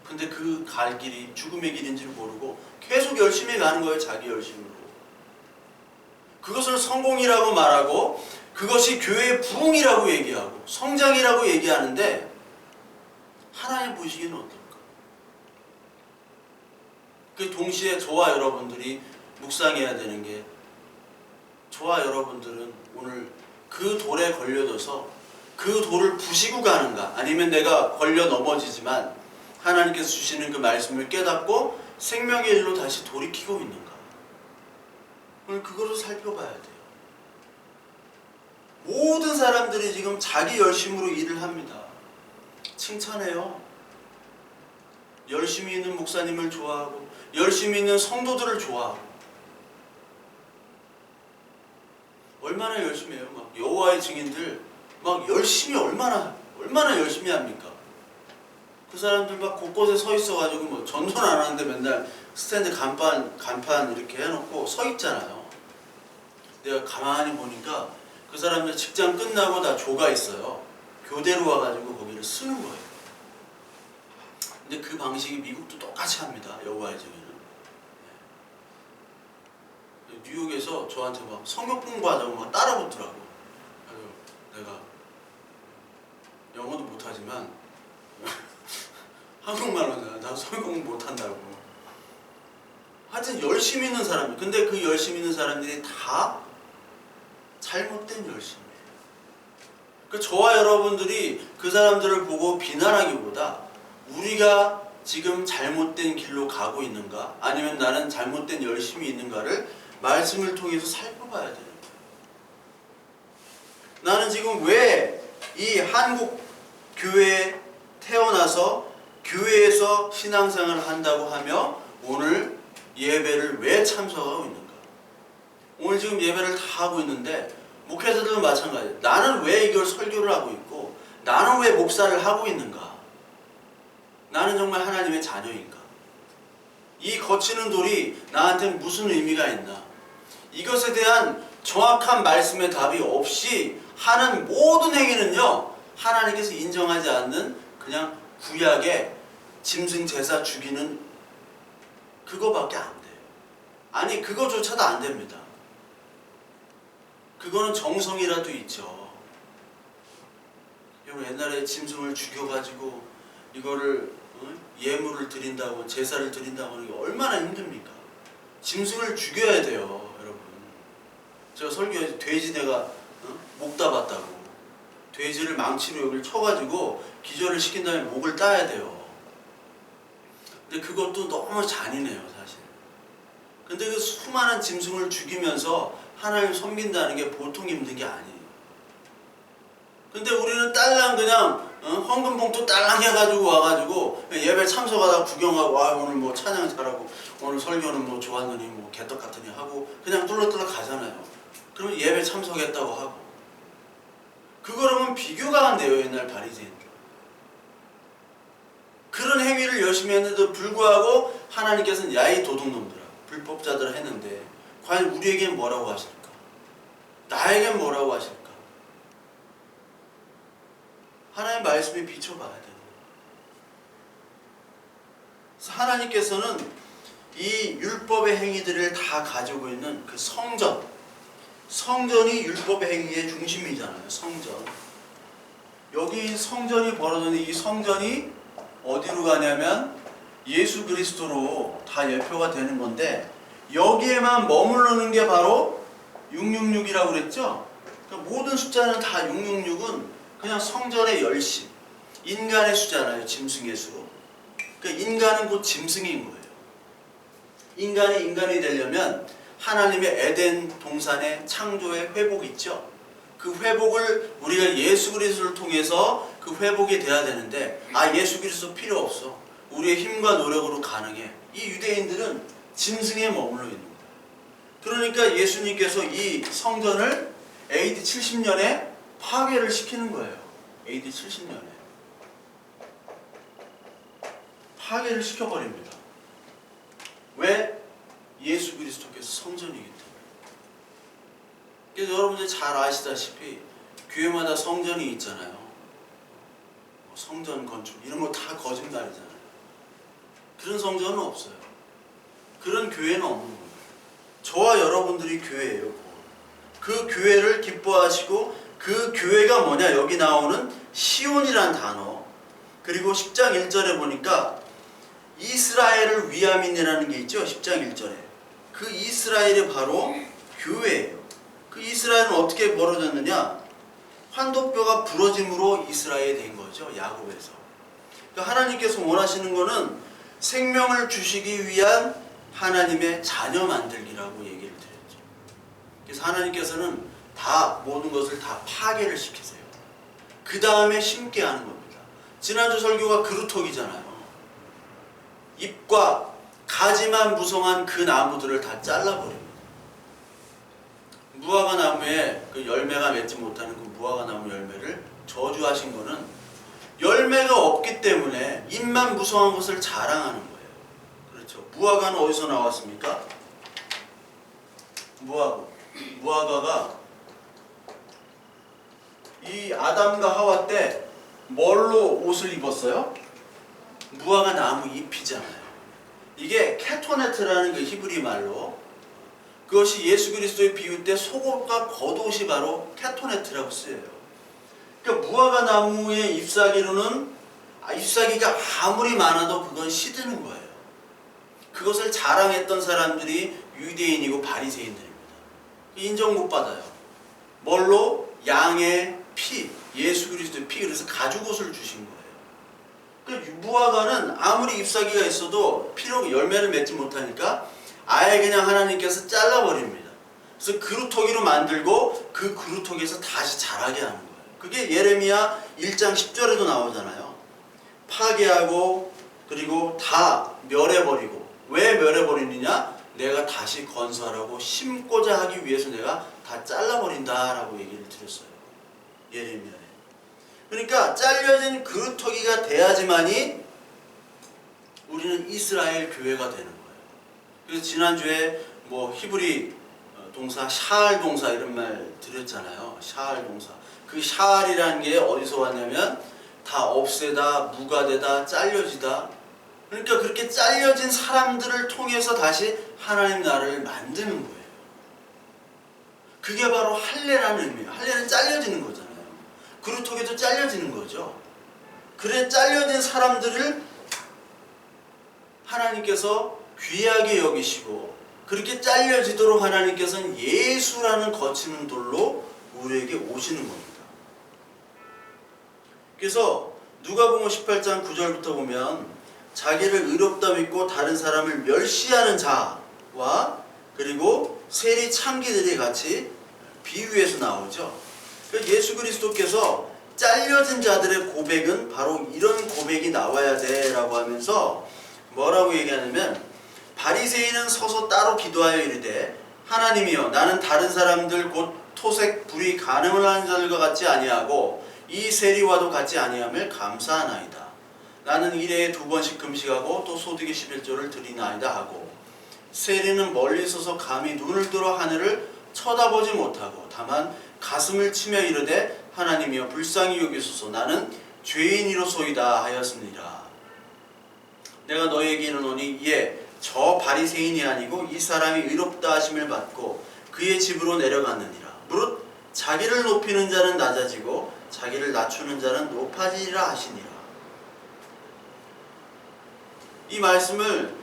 근데 그 갈 길이 죽음의 길인지를 모르고 계속 열심히 가는 거예요. 자기 열심으로. 그것을 성공이라고 말하고 그것이 교회의 부흥이라고 얘기하고 성장이라고 얘기하는데 하나님 보시기에는 어떨까? 그 동시에 저와 여러분들이 묵상해야 되는 게 저와 여러분들은 오늘 그 돌에 걸려져서 그 돌을 부시고 가는가 아니면 내가 걸려 넘어지지만 하나님께서 주시는 그 말씀을 깨닫고 생명의 일로 다시 돌이키고 있는가? 오늘 그거를 살펴봐야 돼요. 모든 사람들이 지금 자기 열심으로 일을 합니다. 칭찬해요. 열심히 있는 목사님을 좋아하고 열심히 있는 성도들을 좋아하고 얼마나 열심히 해요. 막 여호와의 증인들 막 열심히 얼마나 열심히 합니까? 그 사람들 막 곳곳에 서 있어가지고 뭐 전도는 안 하는데 맨날 스탠드 간판 이렇게 해놓고 서 있잖아요. 내가 가만히 보니까 그 사람들 직장 끝나고 다 조가 있어요. 교대로 와가지고 거기를 쓰는 거예요. 근데 그 방식이 미국도 똑같이 합니다. 여호와의 증인은. 뉴욕에서 저한테 막 성경 공부하자고 막 따라붙더라고. 내가 영어도 못하지만 한국말로는 나 성경 공부 못한다고. 하여튼 열심히 있는 사람들. 근데 그 열심히 있는 사람들이 다 잘못된 열심이에요. 그러니까 저와 여러분들이 그 사람들을 보고 비난하기보다 우리가 지금 잘못된 길로 가고 있는가 아니면 나는 잘못된 열심이 있는가를 말씀을 통해서 살펴봐야 되는 거예요. 나는 지금 왜 이 한국 교회에 태어나서 교회에서 신앙생활을 한다고 하며 오늘 예배를 왜 참석하고 있는가? 오늘 지금 예배를 다 하고 있는데 목회자들도 마찬가지예요. 나는 왜 이걸 설교를 하고 있고 나는 왜 목사를 하고 있는가? 나는 정말 하나님의 자녀인가? 이 거치는 돌이 나한테 무슨 의미가 있나? 이것에 대한 정확한 말씀의 답이 없이 하는 모든 행위는요, 하나님께서 인정하지 않는 그냥 구약의 짐승 제사 죽이는 그거밖에 안 돼요. 아니, 그거조차도 안 됩니다. 그거는 정성이라도 있죠. 여러분, 옛날에 짐승을 죽여가지고 이거를 예물을 드린다고, 제사를 드린다고 하는 게 얼마나 힘듭니까? 짐승을 죽여야 돼요, 여러분. 제가 설교에서 돼지 내가 목 따봤다고, 돼지를 망치로 여기를 쳐가지고 기절을 시킨 다음에 목을 따야 돼요. 근데 그것도 너무 잔인해요, 사실. 근데 그 수많은 짐승을 죽이면서 하나님 섬긴다는 게 보통 힘든 게 아니에요. 근데 우리는 딸랑 그냥 헌금 봉투 딸랑 해가지고 와가지고 예배 참석하다 구경하고, 와 오늘 뭐 찬양 잘하고 오늘 설교는 뭐 좋았느니 뭐 개떡 같으니 하고 그냥 뚫러뚫러 가잖아요. 그러면 예배 참석했다고 하고, 그거라면 비교가 안 돼요, 옛날 바리새인들. 그런 행위를 열심히 했는데도 불구하고 하나님께서는 야 이 도둑놈들아, 불법자들아 했는데 과연 우리에겐 뭐라고 하실까? 나에겐 뭐라고 하실까? 하나님의 말씀에 비춰봐야 돼요. 그래서 하나님께서는 이 율법의 행위들을 다 가지고 있는 그 성전이 율법의 행위의 중심이잖아요. 성전. 여기 성전이 벌어졌는데 이 성전이 어디로 가냐면 예수 그리스도로 다 예표가 되는 건데, 여기에만 머무르는 게 바로 666이라고 그랬죠? 그러니까 모든 숫자는 다 666은 그냥 성전의 열심, 인간의 수잖아요. 짐승의 수로. 그러니까 인간은 곧 짐승인 거예요. 인간이 되려면 하나님의 에덴 동산의 창조의 회복 있죠? 그 회복을 우리가 예수 그리스도를 통해서 그 회복이 돼야 되는데, 예수 그리스도 필요 없어, 우리의 힘과 노력으로 가능해. 이 유대인들은 짐승에 머물러 있는 거예요. 그러니까 예수님께서 이 성전을 AD 70년에 파괴를 시키는 거예요. AD 70년에 파괴를 시켜버립니다. 왜? 예수 그리스도께서 성전이기 때문에. 그래서 여러분들 잘 아시다시피 교회마다 성전이 있잖아요. 성전 건축 이런 거 다 거짓말이잖아요. 그런 성전은 없어요. 그런 교회는 없는 거예요. 저와 여러분들이 교회예요. 그 교회를 기뻐하시고, 그 교회가 뭐냐, 여기 나오는 시온이라는 단어, 그리고 10장 1절에 보니까 이스라엘을 위함이라는 게 있죠. 10장 1절에 그 이스라엘이 바로 교회예요. 그 이스라엘은 어떻게 벌어졌느냐, 환도뼈가 부러짐으로 이스라엘이 된 거죠. 야곱에서. 그러니까 하나님께서 원하시는 거는 생명을 주시기 위한 하나님의 자녀 만들기라고 얘기를 드렸죠. 그래서 하나님께서는 다 모든 것을 다 파괴를 시키세요. 그 다음에 심게 하는 겁니다. 지난주 설교가 그루터기잖아요. 잎과 가지만 무성한 그 나무들을 다 잘라버립니다. 무화과 나무에 그 열매가 맺지 못하는 그 무화과 나무 열매를 저주하신 거는 열매가 없기 때문에 잎만 무성한 것을 자랑하는 거예요. 그렇죠. 무화과는 어디서 나왔습니까? 무화과가 이 아담과 하와 때 뭘로 옷을 입었어요? 무화과 나무 잎이잖아요. 이게 케토네트라는 그 히브리 말로, 그것이 예수 그리스도의 비유 때 속옷과 겉옷이 바로 케토네트라고 쓰여요. 그러니까 무화과 나무의 잎사귀로는 잎사귀가 아무리 많아도 그건 시드는 거예요. 그것을 자랑했던 사람들이 유대인이고 바리새인들입니다. 인정 못 받아요. 뭘로? 양의 피, 예수 그리스도의 피. 그래서 가죽옷을 주신 거예요. 그러니까 무화과는 아무리 잎사귀가 있어도 피로 열매를 맺지 못하니까 아예 그냥 하나님께서 잘라버립니다. 그래서 그루터기로 만들고 그 그루터기에서 다시 자라게 하는 거예요. 그게 예레미야 1장 10절에도 나오잖아요. 파괴하고 그리고 다 멸해버리고. 왜 멸해버리느냐? 내가 다시 건설하고 심고자 하기 위해서 내가 다 잘라버린다라고 얘기를 드렸어요. 예레미야에. 그러니까 잘려진 그루터기가 돼야지만이 우리는 이스라엘 교회가 되는 거예요. 그래서 지난주에 뭐 히브리 동사 샤알 동사 이런 말 드렸잖아요. 샤알 동사. 그 샤알이라는 게 어디서 왔냐면 다 없애다, 무가되다, 잘려지다. 그러니까 그렇게 잘려진 사람들을 통해서 다시 하나님 나라를 만드는 거예요. 그게 바로 할례라는 의미예요. 할례는 잘려지는 거잖아요. 그루터기도 잘려지는 거죠. 그래 잘려진 사람들을 하나님께서 귀하게 여기시고 그렇게 잘려지도록 하나님께서는 예수라는 거치는 돌로 우리에게 오시는 겁니다. 그래서 누가복음 18장 9절부터 보면 자기를 의롭다 믿고 다른 사람을 멸시하는 자와 그리고 세리 창기들이 같이 비유해서 나오죠. 예수 그리스도께서 잘려진 자들의 고백은 바로 이런 고백이 나와야 돼 라고 하면서 뭐라고 얘기하냐면 바리새인은 서서 따로 기도하여 이르되 하나님이여 나는 다른 사람들 곧 토색 불의 간음을 하는 자들과 같이 아니하고 이 세리와도 같이 아니함을 감사하나이다. 나는 일해에 2번씩 금식하고 또 소득의 11조를 드리나이다 하고 세리는 멀리 서서 감히 눈을 들어 하늘을 쳐다보지 못하고 다만 가슴을 치며 이르되 하나님이여 불쌍히 여기소서 나는 죄인이로소이다 하였습니다. 내가 너희에게 이르노니 이에 저 바리새인이 아니고 이 사람이 의롭다 하심을 받고 그의 집으로 내려갔느니라. 무릇 자기를 높이는 자는 낮아지고 자기를 낮추는 자는 높아지리라 하시니라. 이 말씀을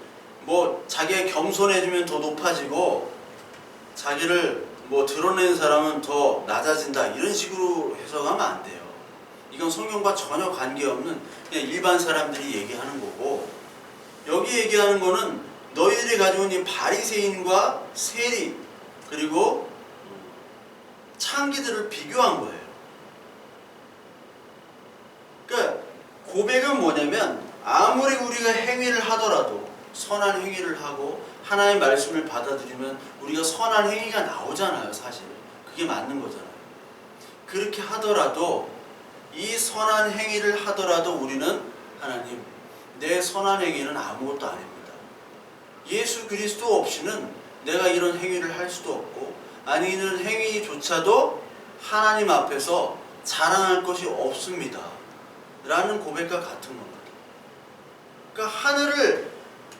뭐 자기가 겸손해지면 더 높아지고 자기를 뭐 드러내는 사람은 더 낮아진다 이런 식으로 해석하면 안 돼요. 이건 성경과 전혀 관계없는 그냥 일반 사람들이 얘기하는 거고 여기 얘기하는 거는 너희들이 가지고 있는 바리새인과 세리 그리고 창기들을 비교한 거예요. 그러니까 고백은 뭐냐면 아무리 우리가 행위를 하더라도 선한 행위를 하고 하나님의 말씀을 받아들이면 우리가 선한 행위가 나오잖아요. 사실 그게 맞는 거잖아요. 그렇게 하더라도 이 선한 행위를 하더라도 우리는 하나님 내 선한 행위는 아무것도 아닙니다. 예수 그리스도 없이는 내가 이런 행위를 할 수도 없고 아니 이런 행위조차도 하나님 앞에서 자랑할 것이 없습니다. 라는 고백과 같은 겁니다. 그러니까 하늘을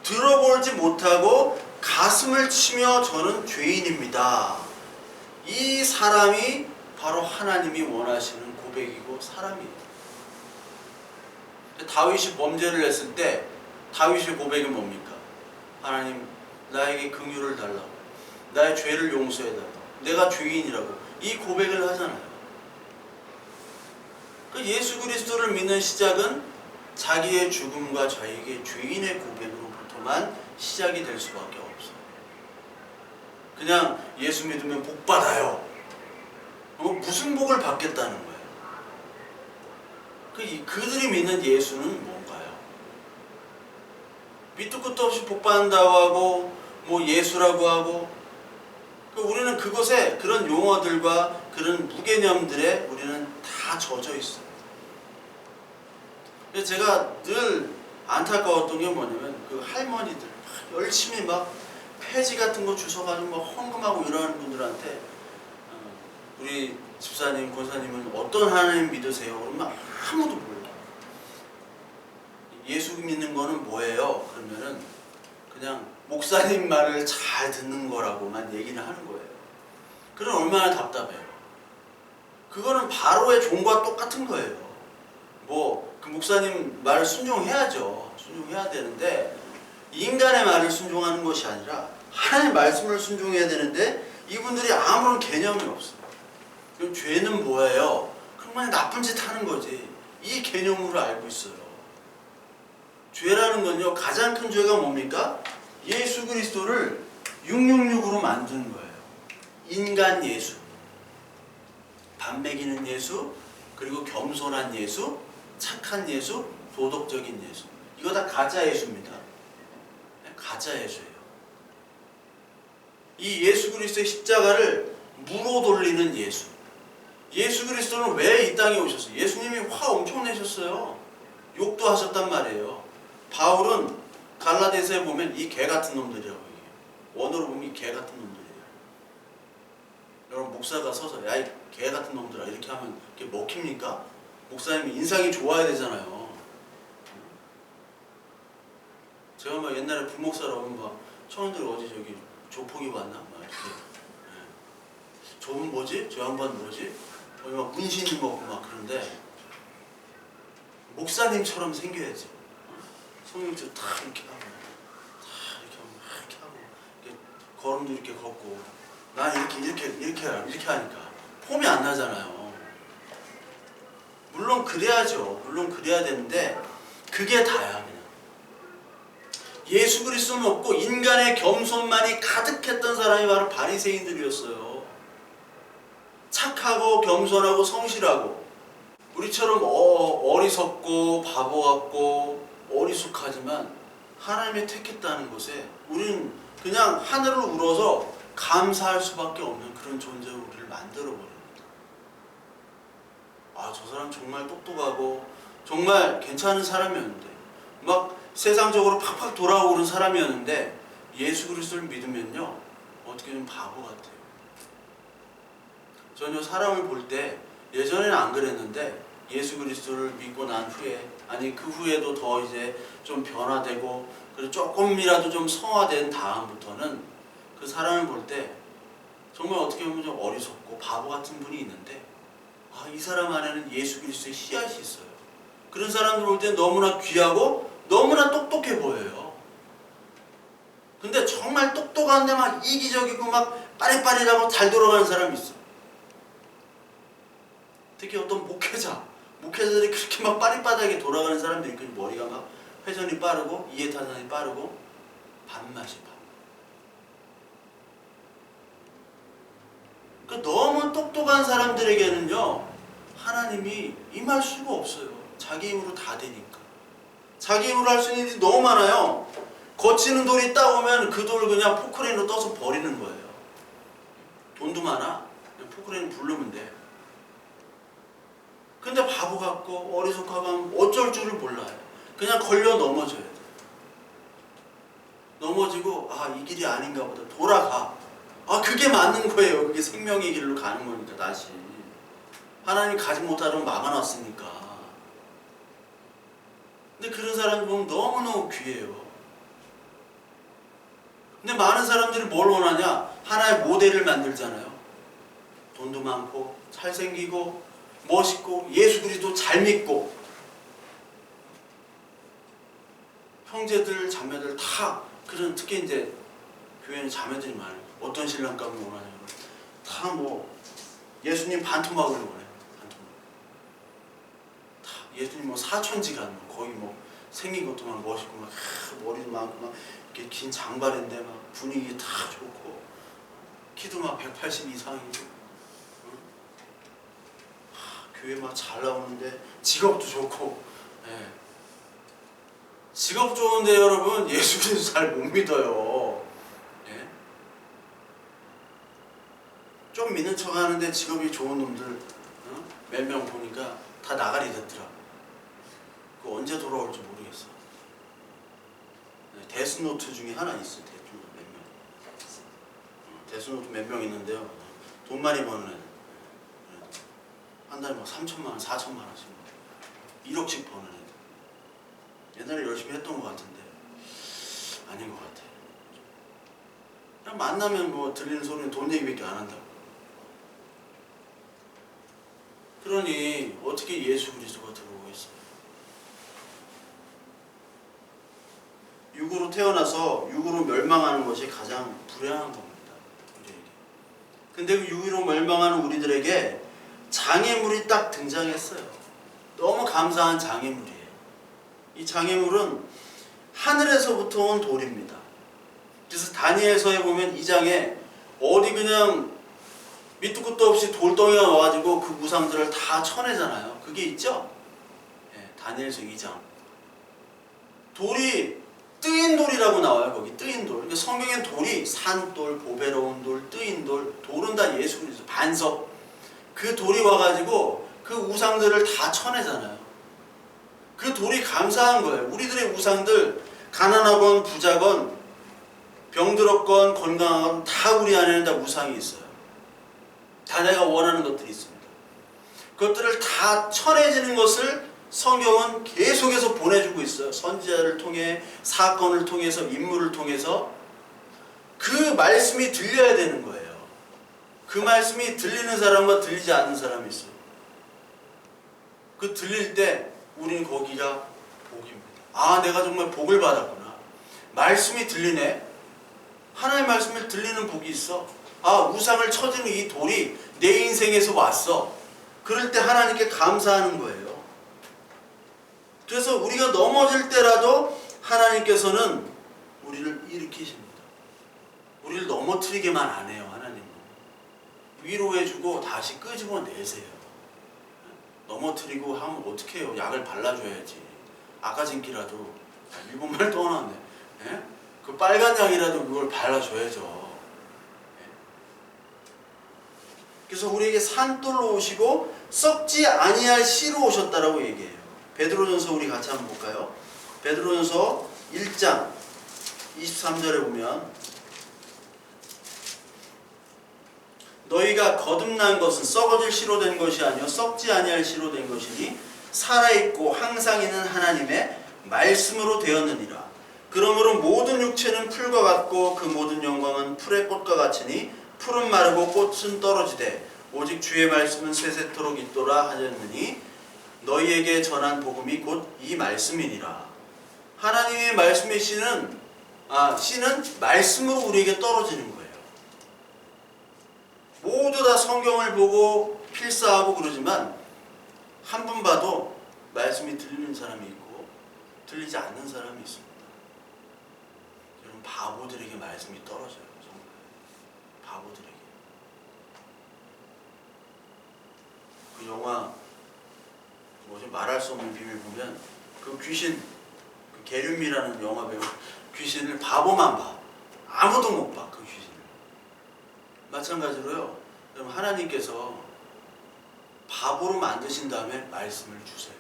들어보지 못하고 가슴을 치며 저는 죄인입니다. 이 사람이 바로 하나님이 원하시는 고백이고 사람이에요. 다윗이 범죄를 했을 때 다윗의 고백이 뭡니까? 하나님 나에게 긍휼을 달라고 나의 죄를 용서해달라고 내가 죄인이라고 이 고백을 하잖아요. 예수 그리스도를 믿는 시작은 자기의 죽음과 자기의 죄인의 고백으로부터만 시작이 될 수밖에 없어요. 그냥 예수 믿으면 복 받아요. 무슨 복을 받겠다는 거예요? 그들이 믿는 예수는 뭔가요? 밑도 끝도 없이 복 받는다고 하고 뭐 예수라고 하고 우리는 그것에 그런 용어들과 그런 무개념들에 우리는 다 젖어 있어요. 제가 늘 안타까웠던 게 뭐냐면 그 할머니들 열심히 막 폐지 같은 거 주워가지고 막 헌금하고 이러는 분들한테 우리 집사님, 권사님은 어떤 하나님 믿으세요? 그러면 아무도 몰라. 예수 믿는 거는 뭐예요? 그러면은 그냥 목사님 말을 잘 듣는 거라고만 얘기를 하는 거예요. 그럼 얼마나 답답해요. 그거는 바로의 종과 똑같은 거예요. 그 목사님 말을 순종해야죠. 순종해야 되는데 인간의 말을 순종하는 것이 아니라 하나님의 말씀을 순종해야 되는데 이분들이 아무런 개념이 없어요. 그럼 죄는 뭐예요? 그냥 나쁜 짓 하는 거지. 이 개념으로 알고 있어요. 죄라는 건요 가장 큰 죄가 뭡니까? 예수 그리스도를 666으로 만드는 거예요. 인간 예수, 밥 먹이는 예수, 그리고 겸손한 예수, 착한 예수, 도덕적인 예수. 이거 다 가짜 예수입니다. 가짜 예수예요. 이 예수 그리스도의 십자가를 무로 돌리는 예수. 예수 그리스도는 왜 이 땅에 오셨어요? 예수님이 화 엄청 내셨어요. 욕도 하셨단 말이에요. 바울은 갈라디아서에 보면 이 개 같은 놈들이라고 얘기해요. 원어로 보면 이 개 같은 놈들이에요. 여러분 목사가 서서 야 이 개 같은 놈들아 이렇게 하면 그게 먹힙니까? 목사님이 인상이 좋아야 되잖아요. 제가 막 옛날에 부목사라고 막 청년들이 어디 저기 조폭이 왔나? 막 이렇게. 예. 저분 뭐지? 저 양반 뭐지? 막 문신이 먹고 막 그런데 목사님처럼 생겨야지. 성령처럼 탁 이렇게 하고 탁 이렇게 하고 막 이렇게 하고 이렇게 걸음도 이렇게 걷고 난 이렇게 하니까 폼이 안 나잖아요. 물론 그래야죠. 물론 그래야 되는데 그게 다야 그냥. 예수 그리스도는 없고 인간의 겸손만이 가득했던 사람이 바로 바리새인들이었어요. 착하고 겸손하고 성실하고 우리처럼 어리석고 바보 같고 어리숙하지만 하나님의 택했다는 것에 우리는 그냥 하늘을 우러서 감사할 수밖에 없는 그런 존재로 우리를 만들어버립니다. 아, 저 사람 정말 똑똑하고 정말 괜찮은 사람이었는데 막 세상적으로 팍팍 돌아오는 사람이었는데 예수 그리스도를 믿으면요 어떻게 좀 바보 같아요. 전혀 사람을 볼 때 예전에는 안 그랬는데 예수 그리스도를 믿고 난 후에 아니 그 후에도 더 이제 좀 변화되고 그리고 조금이라도 좀 성화된 다음부터는 그 사람을 볼 때 정말 어떻게 보면 좀 어리석고 바보 같은 분이 있는데 아, 이 사람 안에는 예수 그리스도의 씨앗이 있어요. 그런 사람들 볼 때 너무나 귀하고 너무나 똑똑해 보여요. 근데 정말 똑똑한데 막 이기적이고 막 빠릿빠릿하고 잘 돌아가는 사람이 있어. 특히 어떤 목회자들이 그렇게 막 빠릿빠릿하게 돌아가는 사람들이 있거든요. 머리가 막 회전이 빠르고 이해타산이 빠르고 밥맛이 밥. 그러니까 너무 똑똑한 사람들에게는요 하나님이 임할 수가 없어요. 자기 힘으로 다 되니까. 자기 힘으로 할 수 있는 일이 너무 많아요. 거치는 돌이 딱 오면 그 돌을 그냥 포크레인으로 떠서 버리는 거예요. 돈도 많아. 그냥 포크레인 부르면 돼. 근데 바보 같고 어리석하고 하면 어쩔 줄을 몰라요. 그냥 걸려 넘어져야 돼. 넘어지고 아, 이 길이 아닌가 보다. 돌아가. 아, 그게 맞는 거예요. 그게 생명의 길로 가는 거니까 다시. 하나님 가지 못하도록 막아놨으니까. 근데 그런 사람들 보면 너무너무 귀해요. 근데 많은 사람들이 뭘 원하냐? 하나의 모델을 만들잖아요. 돈도 많고 잘생기고 멋있고 예수 그리스도 잘 믿고 형제들 자매들 다 그런 특히 이제 교회는 자매들이 많아요. 어떤 신랑감을 원하냐면 다 뭐 예수님 반토막을 원해요. 반토막. 다 예수님 뭐 사천지가 뭐 거의 뭐 생긴 것도 막 멋있고 막 머리도 많고 막 이렇게 긴 장발인데 막 분위기 다 좋고 키도 막 180 이상이고 교회 막 잘 나오는데 직업도 좋고 예. 직업 좋은데 여러분 예수 그리스도 잘 못 믿어요. 예? 좀 믿는 척 하는데 직업이 좋은 놈들 몇 명 보니까 다 나가리 됐더라. 그거 언제 돌아올지 모르겠어. 데스노트 중에 하나 있어. 데스노트 몇 명. 데스노트 몇 명 있는데요. 돈 많이 버는 애들. 한 달에 막 3천만 원, 4천만 원씩 1억씩 버는 애들. 옛날에 열심히 했던 것 같은데 아닌 것 같아. 그냥 만나면 뭐 들리는 소리는 돈 얘기밖에 안 한다고. 그러니 어떻게 예수 그리스도가 들어오겠어요? 육으로 태어나서 육으로 멸망하는 것이 가장 불행한 겁니다. 우리에게. 근데 그 육으로 멸망하는 우리들에게 장애물이 딱 등장했어요. 너무 감사한 장애물이에요. 이 장애물은 하늘에서부터 온 돌입니다. 그래서 다니엘서에 보면 2장에 어디 그냥 밑도 끝도 없이 돌덩이가 와가지고 그 우상들을 다 쳐내잖아요. 그게 있죠? 네, 다니엘서 2장. 돌이 뜨인 돌이라고 나와요. 거기 뜨인 돌. 그러니까 성경엔 돌이 산돌, 보배로운 돌, 뜨인 돌, 돌은 다 예수 그리스도 반석. 그 돌이 와가지고 그 우상들을 다 쳐내잖아요. 그 돌이 감사한 거예요. 우리들의 우상들 가난하건 부자건 병들었건 건강하건 다 우리 안에는 다 우상이 있어요. 다 내가 원하는 것들이 있습니다. 그것들을 다 천해지는 것을 성경은 계속해서 보내주고 있어요. 선지자를 통해, 사건을 통해서, 인물을 통해서 그 말씀이 들려야 되는 거예요. 그 말씀이 들리는 사람과 들리지 않는 사람이 있어요. 그 들릴 때 우리는 거기가 복입니다. 아, 내가 정말 복을 받았구나. 말씀이 들리네. 하나님의 말씀을 들리는 복이 있어. 아, 우상을 쳐주는 이 돌이 내 인생에서 왔어. 그럴 때 하나님께 감사하는 거예요. 그래서 우리가 넘어질 때라도 하나님께서는 우리를 일으키십니다. 우리를 넘어뜨리게만 안 해요. 하나님은 위로해주고 다시 끄집어내세요. 넘어뜨리고 하면 어떻게 해요? 약을 발라줘야지. 아까진기라도. 일본말 또 나왔네. 예? 그 빨간 약이라도 그걸 발라줘야죠. 그래서 우리에게 산돌로 오시고 썩지 아니할 씨로 오셨다라고 얘기해요. 베드로전서 우리 같이 한번 볼까요? 베드로전서 1장 23절에 보면 너희가 거듭난 것은 썩어질 씨로 된 것이 아니요 썩지 아니할 씨로 된 것이니 살아있고 항상 있는 하나님의 말씀으로 되었느니라. 그러므로 모든 육체는 풀과 같고 그 모든 영광은 풀의 꽃과 같으니 풀은 마르고 꽃은 떨어지되 오직 주의 말씀은 세세토록 있도라 하였느니 너희에게 전한 복음이 곧 이 말씀이니라. 하나님의 말씀의 씨는 말씀으로 우리에게 떨어지는 거예요. 모두 다 성경을 보고 필사하고 그러지만 한 분 봐도 말씀이 들리는 사람이 있고 들리지 않는 사람이 있습니다. 여러분, 바보들에게 말씀이 떨어져요. 정말 바보들에게. 그 영화 뭐지, 말할 수 없는 비밀 보면 그 귀신, 그 게륜미라는 영화 배우 귀신을 바보만 봐. 아무도 못 봐. 그 귀신을. 마찬가지로요, 여러분, 하나님께서 바보로 만드신 다음에 말씀을 주세요.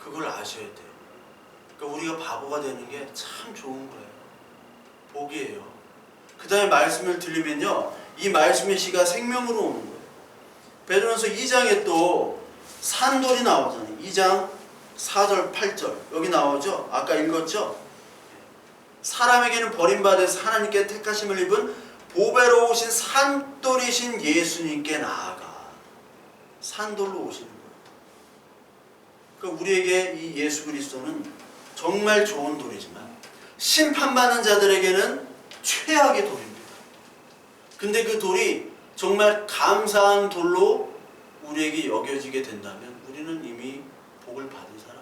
그걸 아셔야 돼요. 그러니까 우리가 바보가 되는 게 참 좋은 거예요. 복이에요. 그 다음에 말씀을 들리면요, 이 말씀의 씨가 생명으로 오는 거예요. 베드로전서 2장에 또 산돌이 나오잖아요. 2장 4절 8절 여기 나오죠. 아까 읽었죠. 사람에게는 버림받아서 하나님께 택하심을 입은 보배로우신 산돌이신 예수님께 나아가. 산돌로 오시는 거예요. 그러니까 우리에게 이 예수 그리스도는 정말 좋은 돌이지만 심판받는 자들에게는 최악의 돌입니다. 근데 그 돌이 정말 감사한 돌로 우리에게 여겨지게 된다면 우리는 이미 복을 받은 사람이에요.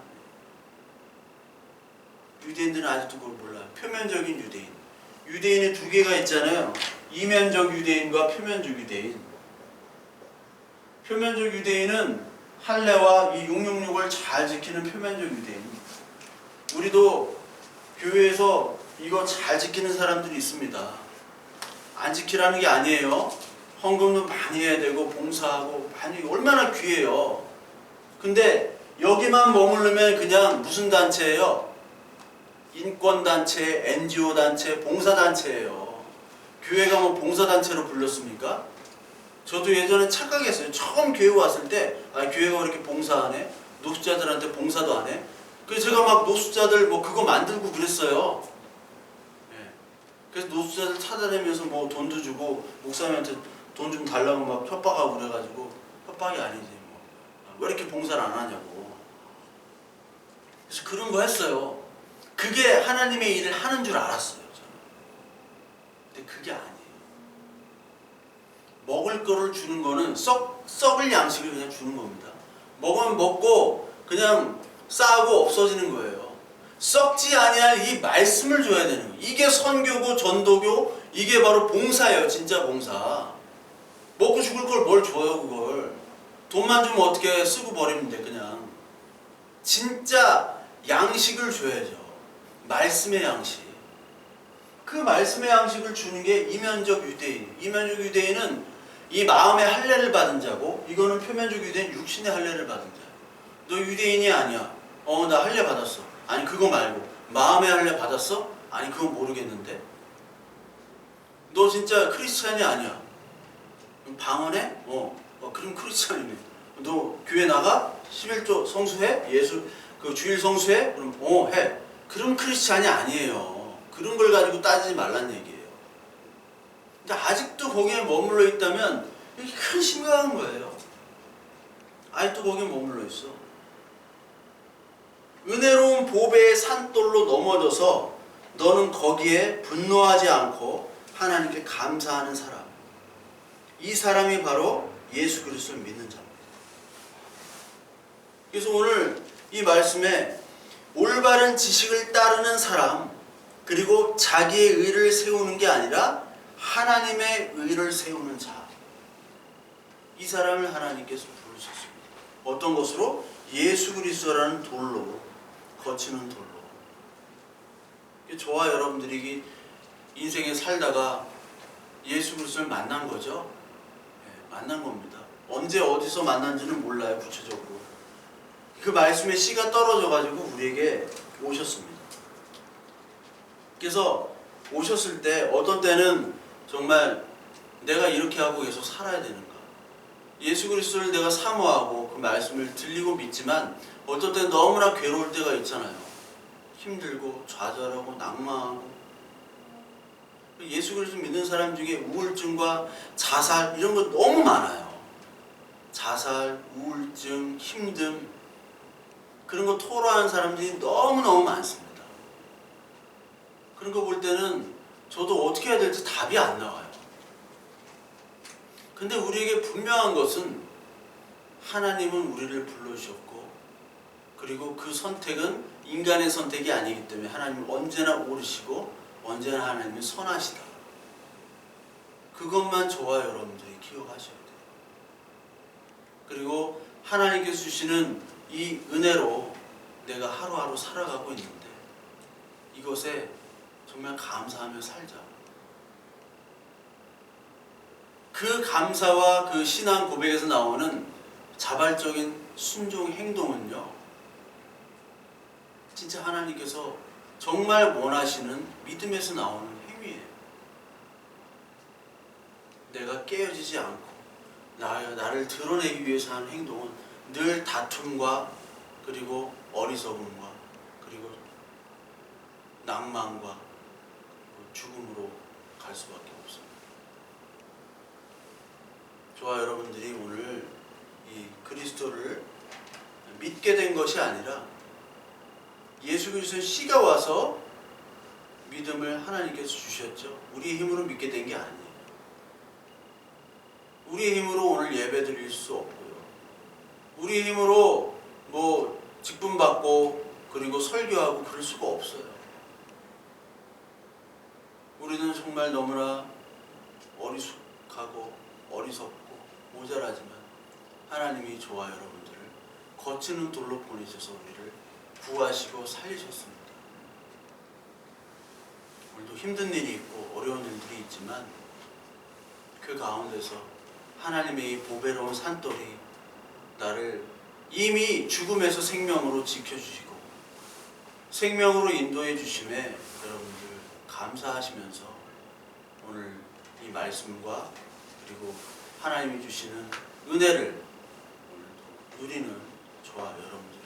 유대인들은 아직도 그걸 몰라요. 표면적인 유대인. 유대인이 두 개가 있잖아요. 이면적 유대인과 표면적 유대인. 표면적 유대인은 할례와 이 666을 잘 지키는 표면적 유대인. 우리도 교회에서 이거 잘 지키는 사람들이 있습니다. 안 지키라는 게 아니에요. 헌금도 많이 해야 되고 봉사하고 많이, 얼마나 귀해요. 근데 여기만 머무르면 그냥 무슨 단체예요? 인권단체, NGO단체, 봉사단체예요. 교회가 뭐 봉사단체로 불렀습니까? 저도 예전에 착각했어요. 처음 교회 왔을 때 교회가 왜 이렇게 봉사하네? 노숙자들한테 봉사도 안 해? 그래서 제가 막 노숙자들 뭐 그거 만들고 그랬어요. 네. 그래서 노숙자들 찾아내면서 뭐 돈도 주고 목사님한테 돈 좀 달라고 막 협박하고 그래가지고, 협박이 아니지 뭐. 왜 이렇게 봉사를 안 하냐고. 그래서 그런 거 했어요. 그게 하나님의 일을 하는 줄 알았어요, 저는. 근데 그게 아니에요. 먹을 거를 주는 거는 썩을 양식을 그냥 주는 겁니다. 먹으면 먹고 그냥 싸고 없어지는 거예요. 썩지 아니할 이 말씀을 줘야 되는 거예요. 이게 선교고 전도교, 이게 바로 봉사예요. 진짜 봉사. 먹고 죽을 걸 뭘 줘요, 그걸. 돈만 주면 어떻게 쓰고 버리면 돼, 그냥. 진짜 양식을 줘야죠. 말씀의 양식. 그 말씀의 양식을 주는 게 이면적 유대인. 이면적 유대인은 이 마음의 할례를 받은 자고, 이거는 표면적 유대인, 육신의 할례를 받은 자예요. 너 유대인이 아니야. 나 할례 받았어. 아니 그거 말고 마음의 할례 받았어? 아니 그건 모르겠는데. 너 진짜 크리스찬이 아니야. 방언해? 그럼 크리스찬이네. 너 교회 나가? 11조 성수해? 그 주일 성수해? 그럼 해. 그럼 크리스찬이 아니에요. 그런 걸 가지고 따지지 말란 얘기예요. 근데 아직도 거기에 머물러 있다면 이게 큰 심각한 거예요. 아직도 거기에 머물러 있어. 은혜로운 보배의 산돌로 넘어져서 너는 거기에 분노하지 않고 하나님께 감사하는 사람. 이 사람이 바로 예수 그리스도를 믿는 자입니다. 그래서 오늘 이 말씀에 올바른 지식을 따르는 사람, 그리고 자기의 의를 세우는 게 아니라 하나님의 의를 세우는 자. 이 사람을 하나님께서 부르셨습니다. 어떤 것으로? 예수 그리스도라는 돌로, 거치는 돌로. 저와 여러분들이 인생에 살다가 예수 그리스도를 만난 거죠. 만난 겁니다. 언제 어디서 만난지는 몰라요, 구체적으로. 그 말씀의 씨가 떨어져가지고 우리에게 오셨습니다. 그래서 오셨을 때 어떤 때는 정말 내가 이렇게 하고 계속 살아야 되는가? 예수 그리스도를 내가 사모하고 그 말씀을 들리고 믿지만 어떤 때는 너무나 괴로울 때가 있잖아요. 힘들고 좌절하고 낭망하고. 예수 그리스도 믿는 사람 중에 우울증과 자살 이런 거 너무 많아요. 자살, 우울증, 힘듦 그런 거 토로하는 사람들이 너무너무 많습니다. 그런 거 볼 때는 저도 어떻게 해야 될지 답이 안 나와요. 근데 우리에게 분명한 것은 하나님은 우리를 불러주셨고, 그리고 그 선택은 인간의 선택이 아니기 때문에 하나님은 언제나 옳으시고 언제나 하나님은 선하시다. 그것만 저와 여러분들이 기억하셔야 돼요. 그리고 하나님께서 주시는 이 은혜로 내가 하루하루 살아가고 있는데 이것에 정말 감사하며 살자. 그 감사와 그 신앙 고백에서 나오는 자발적인 순종 행동은요, 진짜 하나님께서 정말 원하시는 믿음에서 나오는 행위예요. 내가 깨어지지 않고 나를 드러내기 위해서 하는 행동은 늘 다툼과 그리고 어리석음과 그리고 낭만과 죽음으로 갈 수밖에 없습니다. 저와 여러분들이 오늘 이 그리스도를 믿게 된 것이 아니라 예수 그리스도의 씨가 와서 믿음을 하나님께서 주셨죠. 우리의 힘으로 믿게 된 게 아니에요. 우리의 힘으로 오늘 예배 드릴 수 없고요. 우리의 힘으로 직분 받고 그리고 설교하고 그럴 수가 없어요. 우리는 정말 너무나 어리숙하고 어리석고 모자라지만 하나님이 저와 여러분들을 거치는 돌로 보내셔서 우리를 구하시고 살리셨습니다. 오늘도 힘든 일이 있고 어려운 일들이 있지만 그 가운데서 하나님의 이 보배로운 산돌이 나를 이미 죽음에서 생명으로 지켜주시고 생명으로 인도해 주심에 여러분들 감사하시면서 오늘 이 말씀과 그리고 하나님이 주시는 은혜를 오늘도 누리는 저와 여러분들